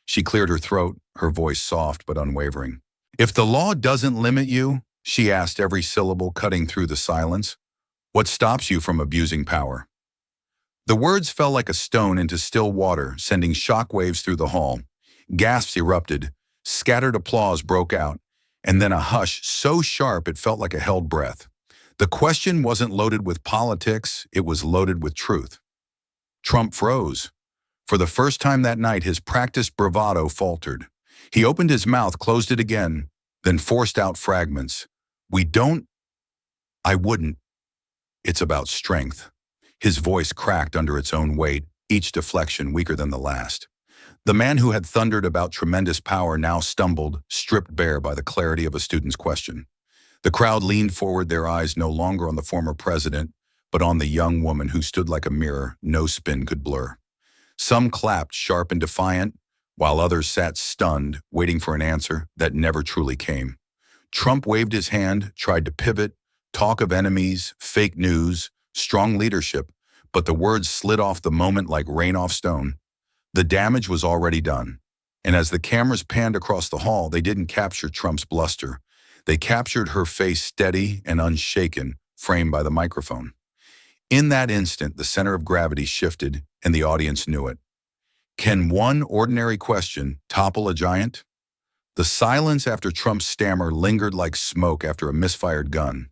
She cleared her throat, her voice soft but unwavering. "If the law doesn't limit you," she asked, every syllable cutting through the silence, "what stops you from abusing power?" The words fell like a stone into still water, sending shockwaves through the hall. Gasps erupted, scattered applause broke out, and then a hush so sharp it felt like a held breath. The question wasn't loaded with politics, it was loaded with truth. Trump froze. For the first time that night, his practiced bravado faltered. He opened his mouth, closed it again, then forced out fragments. "We don't. I wouldn't. It's about strength." His voice cracked under its own weight, each deflection weaker than the last. The man who had thundered about tremendous power now stumbled, stripped bare by the clarity of a student's question. The crowd leaned forward, their eyes no longer on the former president, but on the young woman who stood like a mirror no spin could blur. Some clapped, sharp and defiant, while others sat stunned, waiting for an answer that never truly came. Trump waved his hand, tried to pivot, talk of enemies, fake news, strong leadership, but the words slid off the moment like rain off stone. The damage was already done, and as the cameras panned across the hall, they didn't capture Trump's bluster. They captured her face, steady and unshaken, framed by the microphone. In that instant, the center of gravity shifted, and the audience knew it. Can one ordinary question topple a giant? The silence after Trump's stammer lingered like smoke after a misfired gun.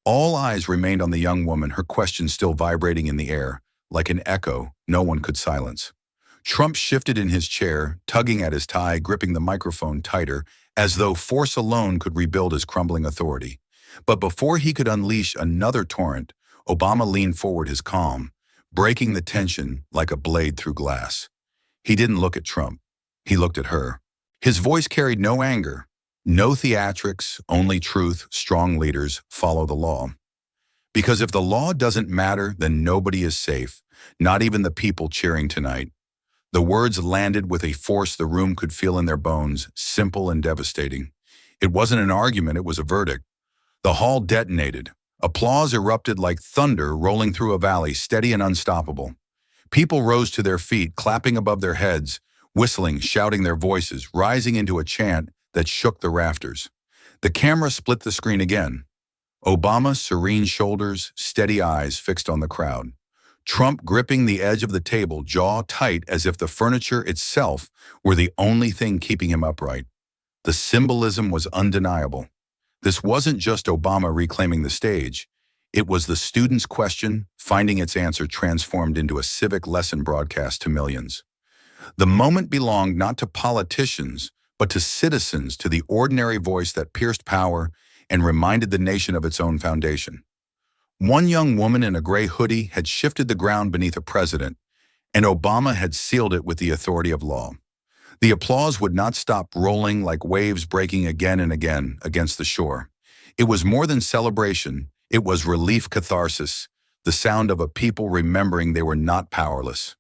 All eyes remained on the young woman, her question still vibrating in the air, like an echo no one could silence. Trump shifted in his chair, tugging at his tie, gripping the microphone tighter, as though force alone could rebuild his crumbling authority. But before he could unleash another torrent, Obama leaned forward, his calm, breaking the tension like a blade through glass. He didn't look at Trump. He looked at her. His voice carried no anger, no theatrics, only truth. Strong leaders follow the law. Because if the law doesn't matter, then nobody is safe, not even the people cheering tonight. The words landed with a force the room could feel in their bones, simple and devastating. It wasn't an argument, it was a verdict. The hall detonated. Applause erupted like thunder rolling through a valley, steady and unstoppable. People rose to their feet, clapping above their heads, whistling, shouting their voices, rising into a chant that shook the rafters. The camera split the screen again. Obama, serene shoulders, steady eyes fixed on the crowd. Trump gripping the edge of the table, jaw tight as if the furniture itself were the only thing keeping him upright. The symbolism was undeniable. This wasn't just Obama reclaiming the stage. It was the student's question, finding its answer, transformed into a civic lesson broadcast to millions. The moment belonged not to politicians, but to citizens, to the ordinary voice that pierced power and reminded the nation of its own foundation. One young woman in a gray hoodie had shifted the ground beneath a president, and Obama had sealed it with the authority of law. The applause would not stop rolling like waves breaking again and again against the shore. It was more than celebration, it was relief, catharsis, the sound of a people remembering they were not powerless.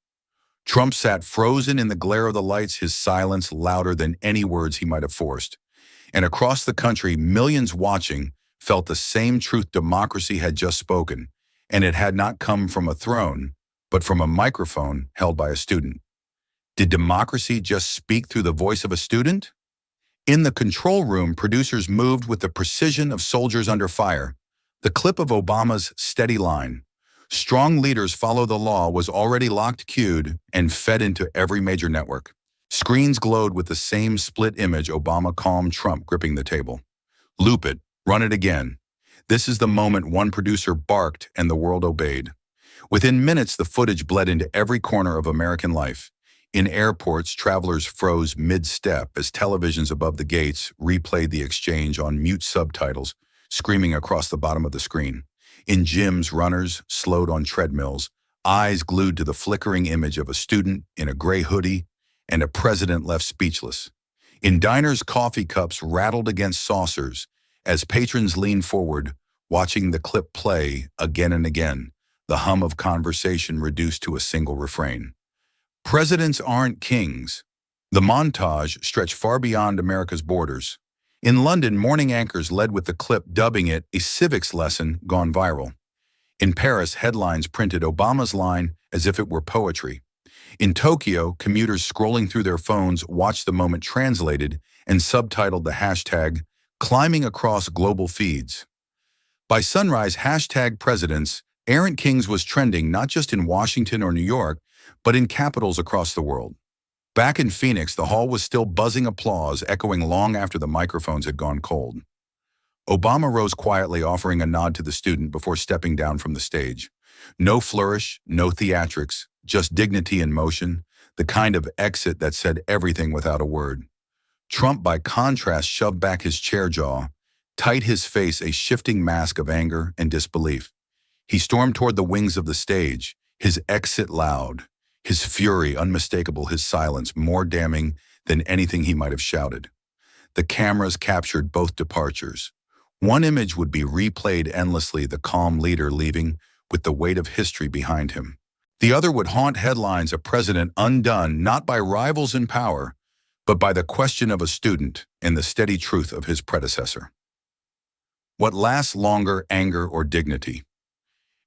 Trump sat frozen in the glare of the lights, his silence louder than any words he might have forced. And across the country, millions watching felt the same truth: democracy had just spoken, and it had not come from a throne, but from a microphone held by a student. Did democracy just speak through the voice of a student? In the control room, producers moved with the precision of soldiers under fire. The clip of Obama's steady line, "Strong leaders follow the law," was already locked, cued, and fed into every major network. Screens glowed with the same split image: Obama calm, Trump gripping the table. "Loop it, run it again." This is the moment one producer barked and the world obeyed. Within minutes, the footage bled into every corner of American life. In airports, travelers froze mid-step as televisions above the gates replayed the exchange on mute subtitles, screaming across the bottom of the screen. In gyms, runners slowed on treadmills, eyes glued to the flickering image of a student in a gray hoodie and a president left speechless. In diners, coffee cups rattled against saucers as patrons leaned forward, watching the clip play again and again, the hum of conversation reduced to a single refrain. Presidents aren't kings. The montage stretched far beyond America's borders. In London, morning anchors led with the clip, dubbing it a civics lesson gone viral. In Paris, headlines printed Obama's line as if it were poetry. In Tokyo, commuters scrolling through their phones watched the moment translated and subtitled the hashtag, climbing across global feeds. By sunrise, hashtag presidents Errant Kings was trending not just in Washington or New York, but in capitals across the world. Back in Phoenix, the hall was still buzzing applause, echoing long after the microphones had gone cold. Obama rose quietly, offering a nod to the student before stepping down from the stage. No flourish, no theatrics, just dignity in motion, the kind of exit that said everything without a word. Trump, by contrast, shoved back his chair jaw, tight his face a shifting mask of anger and disbelief. He stormed toward the wings of the stage, his exit loud, his fury unmistakable, his silence more damning than anything he might have shouted. The cameras captured both departures. One image would be replayed endlessly, the calm leader leaving with the weight of history behind him. The other would haunt headlines, a president undone not by rivals in power, but by the question of a student and the steady truth of his predecessor. What lasts longer, anger or dignity?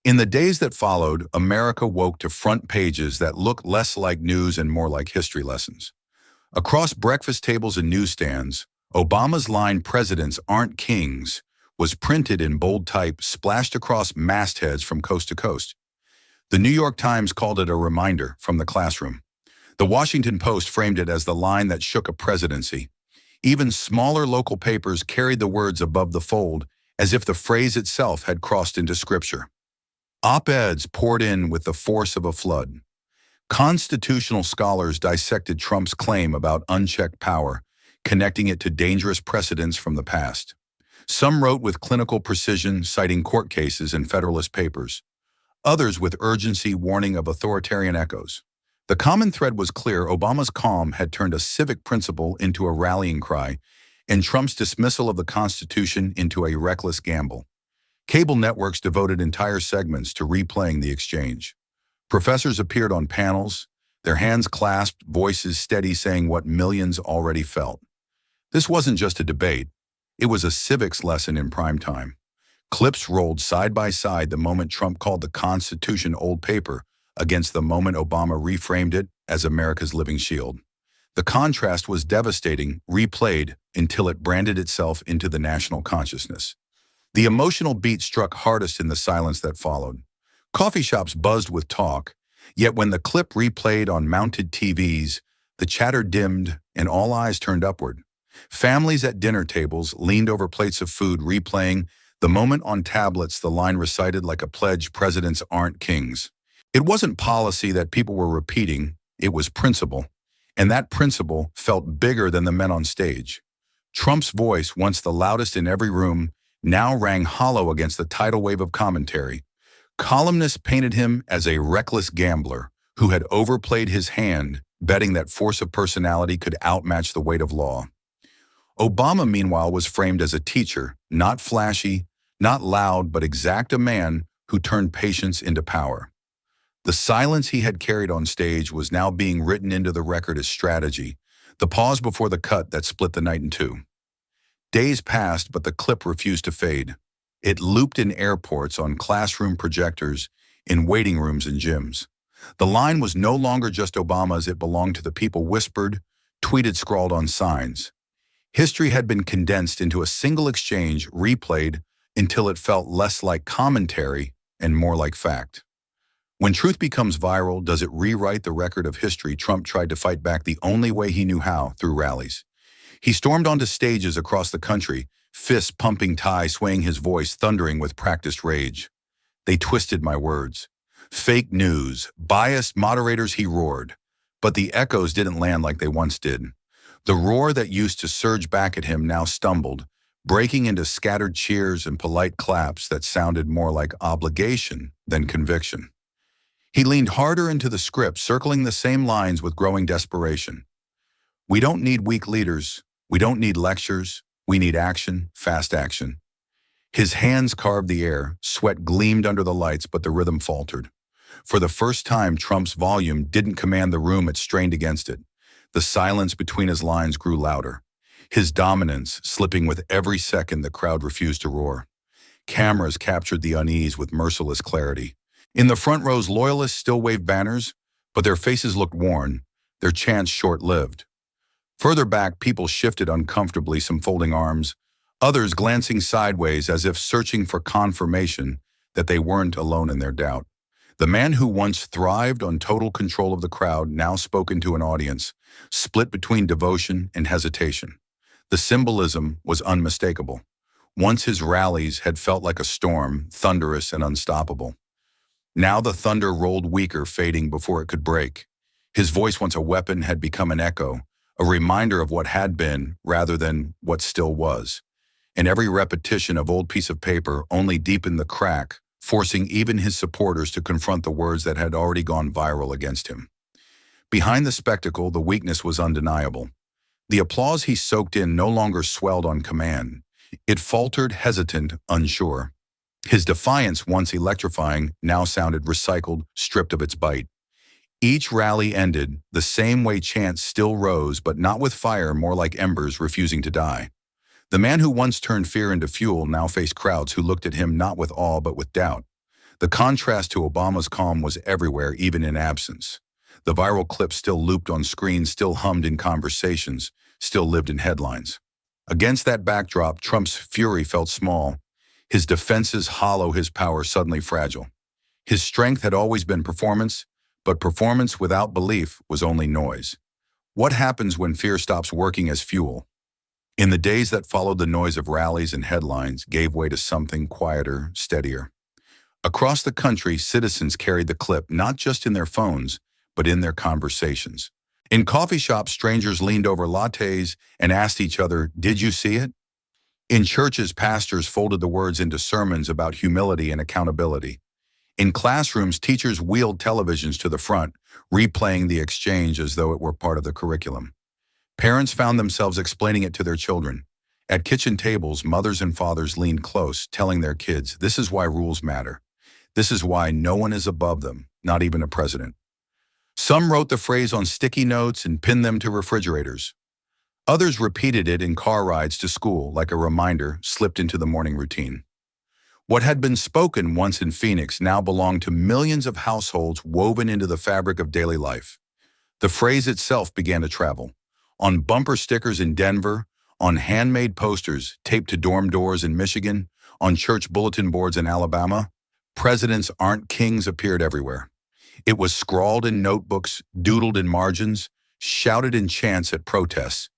In the days that followed, America woke to front pages that looked less like news and more like history lessons. Across breakfast tables and newsstands, Obama's line, "Presidents aren't kings," was printed in bold type, splashed across mastheads from coast to coast. The New York Times called it a reminder from the classroom. The Washington Post framed it as the line that shook a presidency. Even smaller local papers carried the words above the fold, as if the phrase itself had crossed into scripture. Op-eds poured in with the force of a flood. Constitutional scholars dissected Trump's claim about unchecked power, connecting it to dangerous precedents from the past. Some wrote with clinical precision, citing court cases and Federalist Papers. Others with urgency, warning of authoritarian echoes. The common thread was clear: Obama's calm had turned a civic principle into a rallying cry, and Trump's dismissal of the Constitution into a reckless gamble. Cable networks devoted entire segments to replaying the exchange. Professors appeared on panels, their hands clasped, voices steady, saying what millions already felt. This wasn't just a debate, it was a civics lesson in prime time. Clips rolled side by side, the moment Trump called the Constitution old paper against the moment Obama reframed it as America's living shield. The contrast was devastating, replayed until it branded itself into the national consciousness. The emotional beat struck hardest in the silence that followed. Coffee shops buzzed with talk, yet when the clip replayed on mounted TVs, the chatter dimmed and all eyes turned upward. Families at dinner tables leaned over plates of food, replaying the moment on tablets, the line recited like a pledge, "Presidents aren't kings." It wasn't policy that people were repeating, it was principle. And that principle felt bigger than the men on stage. Trump's voice, once the loudest in every room, now rang hollow against the tidal wave of commentary. Columnists painted him as a reckless gambler who had overplayed his hand, betting that force of personality could outmatch the weight of law. Obama, meanwhile, was framed as a teacher, not flashy, not loud, but exact, a man who turned patience into power. The silence he had carried on stage was now being written into the record as strategy, the pause before the cut that split the night in two. Days passed, but the clip refused to fade. It looped in airports, on classroom projectors, in waiting rooms and gyms. The line was no longer just Obama's, it belonged to the people, whispered, tweeted, scrawled on signs. History had been condensed into a single exchange, replayed until it felt less like commentary and more like fact. When truth becomes viral, does it rewrite the record of history? Trump tried to fight back the only way he knew how, through rallies. He stormed onto stages across the country, fists pumping, tie swaying, his voice thundering with practiced rage. They twisted my words. Fake news, biased moderators, he roared. But the echoes didn't land like they once did. The roar that used to surge back at him now stumbled, breaking into scattered cheers and polite claps that sounded more like obligation than conviction. He leaned harder into the script, circling the same lines with growing desperation. We don't need weak leaders. We don't need lectures. We need action, fast action. His hands carved the air, sweat gleamed under the lights, but the rhythm faltered. For the first time, Trump's volume didn't command the room, it strained against it. The silence between his lines grew louder, his dominance slipping with every second the crowd refused to roar. Cameras captured the unease with merciless clarity. In the front rows, loyalists still waved banners, but their faces looked worn, their chants short-lived. Further back, people shifted uncomfortably, some folding arms, others glancing sideways as if searching for confirmation that they weren't alone in their doubt. The man who once thrived on total control of the crowd now spoke into an audience, split between devotion and hesitation. The symbolism was unmistakable. Once his rallies had felt like a storm, thunderous and unstoppable. Now the thunder rolled weaker, fading before it could break. His voice, once a weapon, had become an echo, a reminder of what had been rather than what still was. And every repetition of old piece of paper only deepened the crack, forcing even his supporters to confront the words that had already gone viral against him. Behind the spectacle, the weakness was undeniable. The applause he soaked in no longer swelled on command. It faltered, hesitant, unsure. His defiance, once electrifying, now sounded recycled, stripped of its bite. Each rally ended the same way, chants still rose, but not with fire, more like embers refusing to die. The man who once turned fear into fuel now faced crowds who looked at him not with awe but with doubt. The contrast to Obama's calm was everywhere, even in absence. The viral clips still looped on screens, still hummed in conversations, still lived in headlines. Against that backdrop, Trump's fury felt small, his defenses hollow, his power suddenly fragile. His strength had always been performance, but performance without belief was only noise. What happens when fear stops working as fuel? In the days that followed, the noise of rallies and headlines gave way to something quieter, steadier. Across the country, citizens carried the clip not just in their phones, but in their conversations. In coffee shops, strangers leaned over lattes and asked each other, "Did you see it?" In churches, pastors folded the words into sermons about humility and accountability. In classrooms, teachers wheeled televisions to the front, replaying the exchange as though it were part of the curriculum. Parents found themselves explaining it to their children. At kitchen tables, mothers and fathers leaned close, telling their kids, "This is why rules matter. This is why no one is above them, not even a president." Some wrote the phrase on sticky notes and pinned them to refrigerators. Others repeated it in car rides to school like a reminder slipped into the morning routine. What had been spoken once in Phoenix now belonged to millions of households, woven into the fabric of daily life. The phrase itself began to travel. On bumper stickers in Denver, on handmade posters taped to dorm doors in Michigan, on church bulletin boards in Alabama, "Presidents aren't kings" appeared everywhere. It was scrawled in notebooks, doodled in margins, shouted in chants at protests.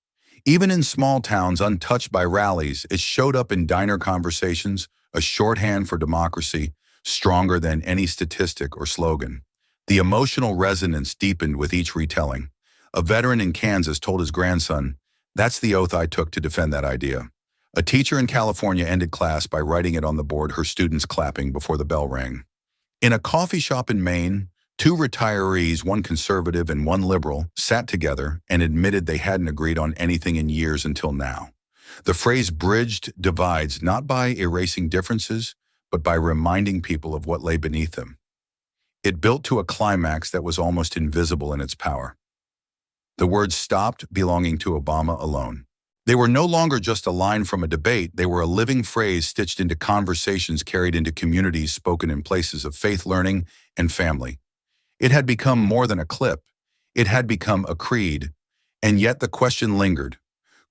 Even in small towns untouched by rallies, it showed up in diner conversations, a shorthand for democracy, stronger than any statistic or slogan. The emotional resonance deepened with each retelling. A veteran in Kansas told his grandson, "That's the oath I took to defend that idea." A teacher in California ended class by writing it on the board, her students clapping before the bell rang. In a coffee shop in Maine, two retirees, one conservative and one liberal, sat together and admitted they hadn't agreed on anything in years until now. The phrase bridged divides not by erasing differences, but by reminding people of what lay beneath them. It built to a climax that was almost invisible in its power. The words stopped belonging to Obama alone. They were no longer just a line from a debate, they were a living phrase stitched into conversations, carried into communities, spoken in places of faith, learning, and family. It had become more than a clip. It had become a creed. And yet the question lingered.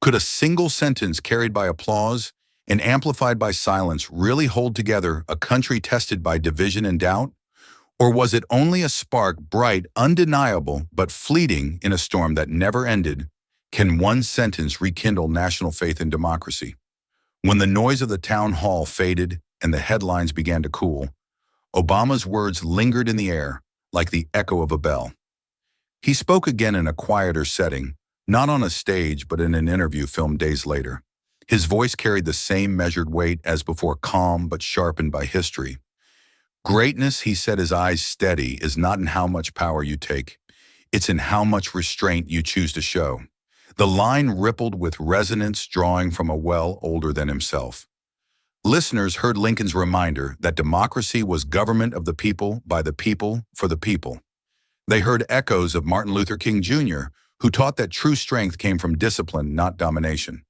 Could a single sentence carried by applause and amplified by silence really hold together a country tested by division and doubt? Or was it only a spark, bright, undeniable, but fleeting in a storm that never ended? Can one sentence rekindle national faith in democracy? When the noise of the town hall faded and the headlines began to cool, Obama's words lingered in the air like the echo of a bell. He spoke again in a quieter setting, not on a stage but in an interview filmed days later. His voice carried the same measured weight as before, calm but sharpened by history. Greatness, he said, his eyes steady, is not in how much power you take. It's in how much restraint you choose to show. The line rippled with resonance, drawing from a well older than himself. Listeners heard Lincoln's reminder that democracy was government of the people, by the people, for the people. They heard echoes of Martin Luther King Jr., who taught that true strength came from discipline, not domination.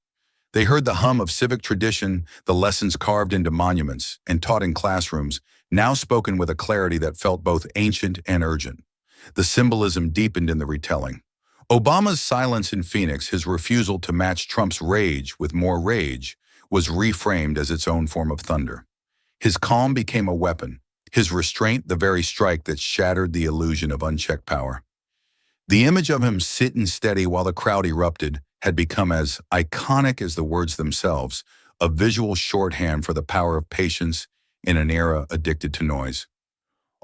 They heard the hum of civic tradition, the lessons carved into monuments and taught in classrooms, now spoken with a clarity that felt both ancient and urgent. The symbolism deepened in the retelling. Obama's silence in Phoenix, his refusal to match Trump's rage with more rage, was reframed as its own form of thunder. His calm became a weapon, his restraint the very strike that shattered the illusion of unchecked power. The image of him sitting steady while the crowd erupted had become as iconic as the words themselves, a visual shorthand for the power of patience in an era addicted to noise.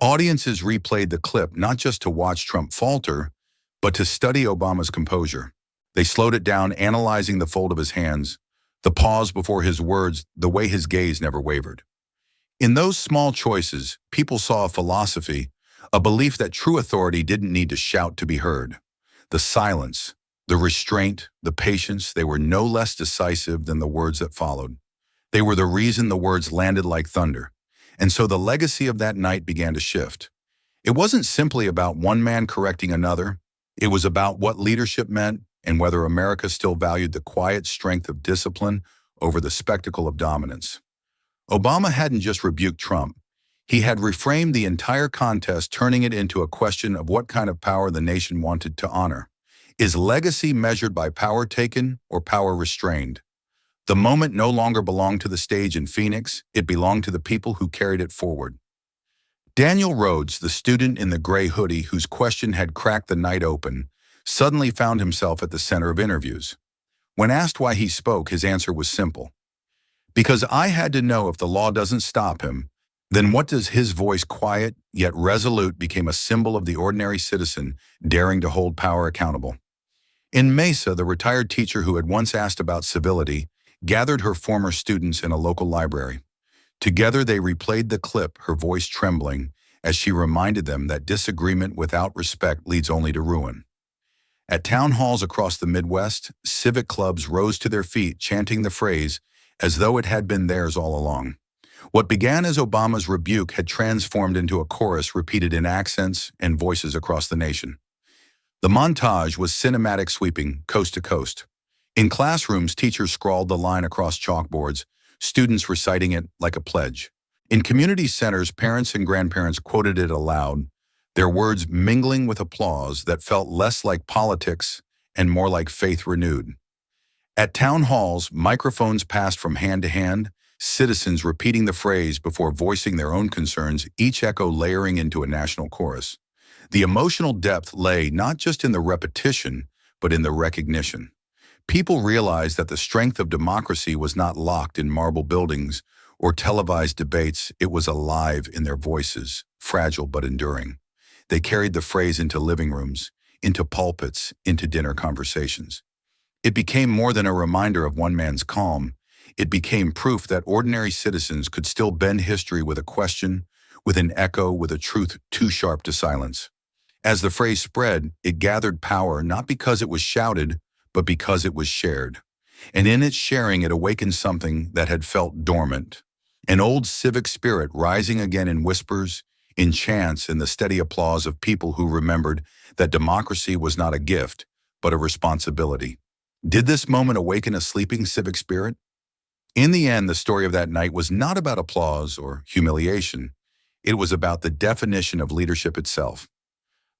Audiences replayed the clip not just to watch Trump falter, but to study Obama's composure. They slowed it down, analyzing the fold of his hands, the pause before his words, the way his gaze never wavered. In those small choices, people saw a philosophy, a belief that true authority didn't need to shout to be heard. The silence, the restraint, the patience, they were no less decisive than the words that followed. They were the reason the words landed like thunder. And so the legacy of that night began to shift. It wasn't simply about one man correcting another. It was about what leadership meant and whether America still valued the quiet strength of discipline over the spectacle of dominance. Obama hadn't just rebuked Trump. He had reframed the entire contest, turning it into a question of what kind of power the nation wanted to honor. Is legacy measured by power taken or power restrained? The moment no longer belonged to the stage in Phoenix, it belonged to the people who carried it forward. Daniel Rhodes, the student in the gray hoodie whose question had cracked the night open, suddenly found himself at the center of interviews. When asked why he spoke, his answer was simple. Because I had to know if the law doesn't stop him, then what does? His voice, quiet yet resolute, became a symbol of the ordinary citizen daring to hold power accountable. In Mesa, the retired teacher who had once asked about civility gathered her former students in a local library. Together they replayed the clip, her voice trembling, as she reminded them that disagreement without respect leads only to ruin. At town halls across the Midwest, civic clubs rose to their feet, chanting the phrase as though it had been theirs all along. What began as Obama's rebuke had transformed into a chorus repeated in accents and voices across the nation. The montage was cinematic, sweeping coast to coast. In classrooms, teachers scrawled the line across chalkboards, students reciting it like a pledge. In community centers, parents and grandparents quoted it aloud, their words mingling with applause that felt less like politics and more like faith renewed. At town halls, microphones passed from hand to hand, citizens repeating the phrase before voicing their own concerns, each echo layering into a national chorus. The emotional depth lay not just in the repetition, but in the recognition. People realized that the strength of democracy was not locked in marble buildings or televised debates. It was alive in their voices, fragile but enduring. They carried the phrase into living rooms, into pulpits, into dinner conversations. It became more than a reminder of one man's calm. It became proof that ordinary citizens could still bend history with a question, with an echo, with a truth too sharp to silence. As the phrase spread, it gathered power not because it was shouted, but because it was shared. And in its sharing, it awakened something that had felt dormant. An old civic spirit rising again in whispers, in chants, in the steady applause of people who remembered that democracy was not a gift, but a responsibility. Did this moment awaken a sleeping civic spirit? In the end, the story of that night was not about applause or humiliation. It was about the definition of leadership itself.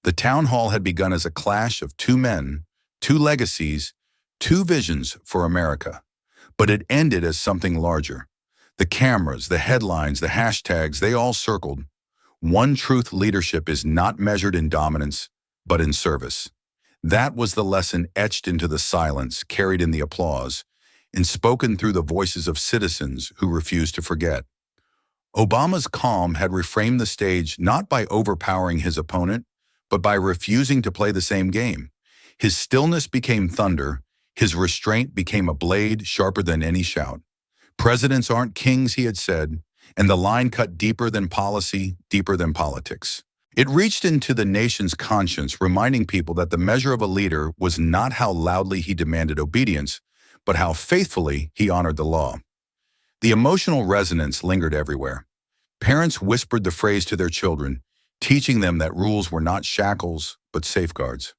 The town hall had begun as a clash of two men, two legacies, two visions for America. But it ended as something larger. The cameras, the headlines, the hashtags, they all circled. One truth: leadership is not measured in dominance, but in service. That was the lesson etched into the silence, carried in the applause, and spoken through the voices of citizens who refused to forget. Obama's calm had reframed the stage not by overpowering his opponent, but by refusing to play the same game. His stillness became thunder, his restraint became a blade sharper than any shout. Presidents aren't kings, he had said, and the line cut deeper than policy, deeper than politics. It reached into the nation's conscience, reminding people that the measure of a leader was not how loudly he demanded obedience, but how faithfully he honored the law. The emotional resonance lingered everywhere. Parents whispered the phrase to their children, teaching them that rules were not shackles, but safeguards.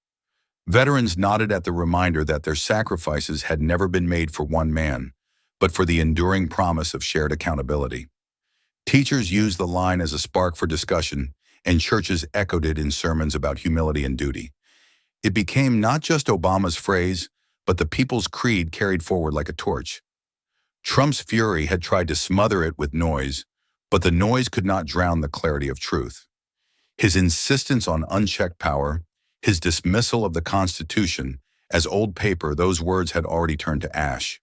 Veterans nodded at the reminder that their sacrifices had never been made for one man, but for the enduring promise of shared accountability. Teachers used the line as a spark for discussion, and churches echoed it in sermons about humility and duty. It became not just Obama's phrase, but the people's creed carried forward like a torch. Trump's fury had tried to smother it with noise, but the noise could not drown the clarity of truth. His insistence on unchecked power, his dismissal of the Constitution as old paper, those words had already turned to ash.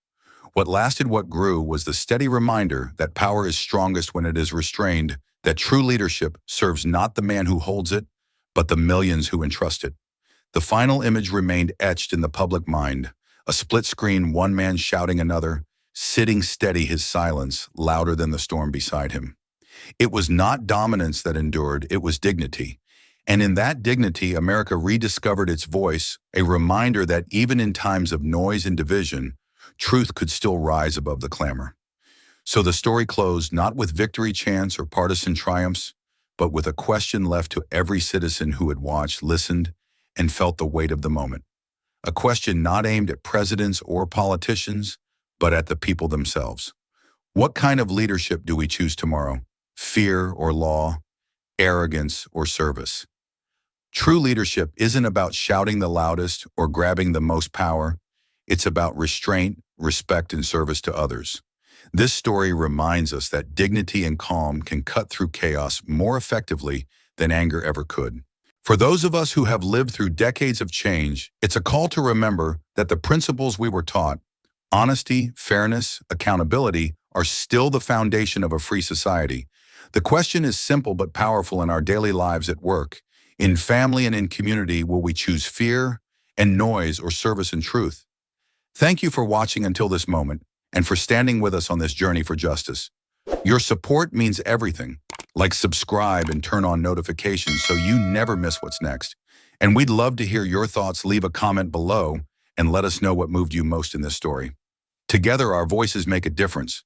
What lasted, what grew, was the steady reminder that power is strongest when it is restrained, that true leadership serves not the man who holds it, but the millions who entrust it. The final image remained etched in the public mind, a split screen, one man shouting another, sitting steady, his silence louder than the storm beside him. It was not dominance that endured, it was dignity. And in that dignity, America rediscovered its voice, a reminder that even in times of noise and division, truth could still rise above the clamor. So the story closed not with victory chants or partisan triumphs, but with a question left to every citizen who had watched, listened, and felt the weight of the moment. A question not aimed at presidents or politicians, but at the people themselves. What kind of leadership do we choose tomorrow? Fear or law? Arrogance or service? True leadership isn't about shouting the loudest or grabbing the most power. It's about restraint, respect, and service to others. This story reminds us that dignity and calm can cut through chaos more effectively than anger ever could. For those of us who have lived through decades of change, it's a call to remember that the principles we were taught, honesty, fairness, accountability, are still the foundation of a free society. The question is simple but powerful in our daily lives at work, in family and in community. Will we choose fear and noise or service and truth? Thank you for watching until this moment and for standing with us on this journey for justice. Your support means everything. Like, subscribe, and turn on notifications so you never miss what's next. And we'd love to hear your thoughts. Leave a comment below and let us know what moved you most in this story. Together, our voices make a difference.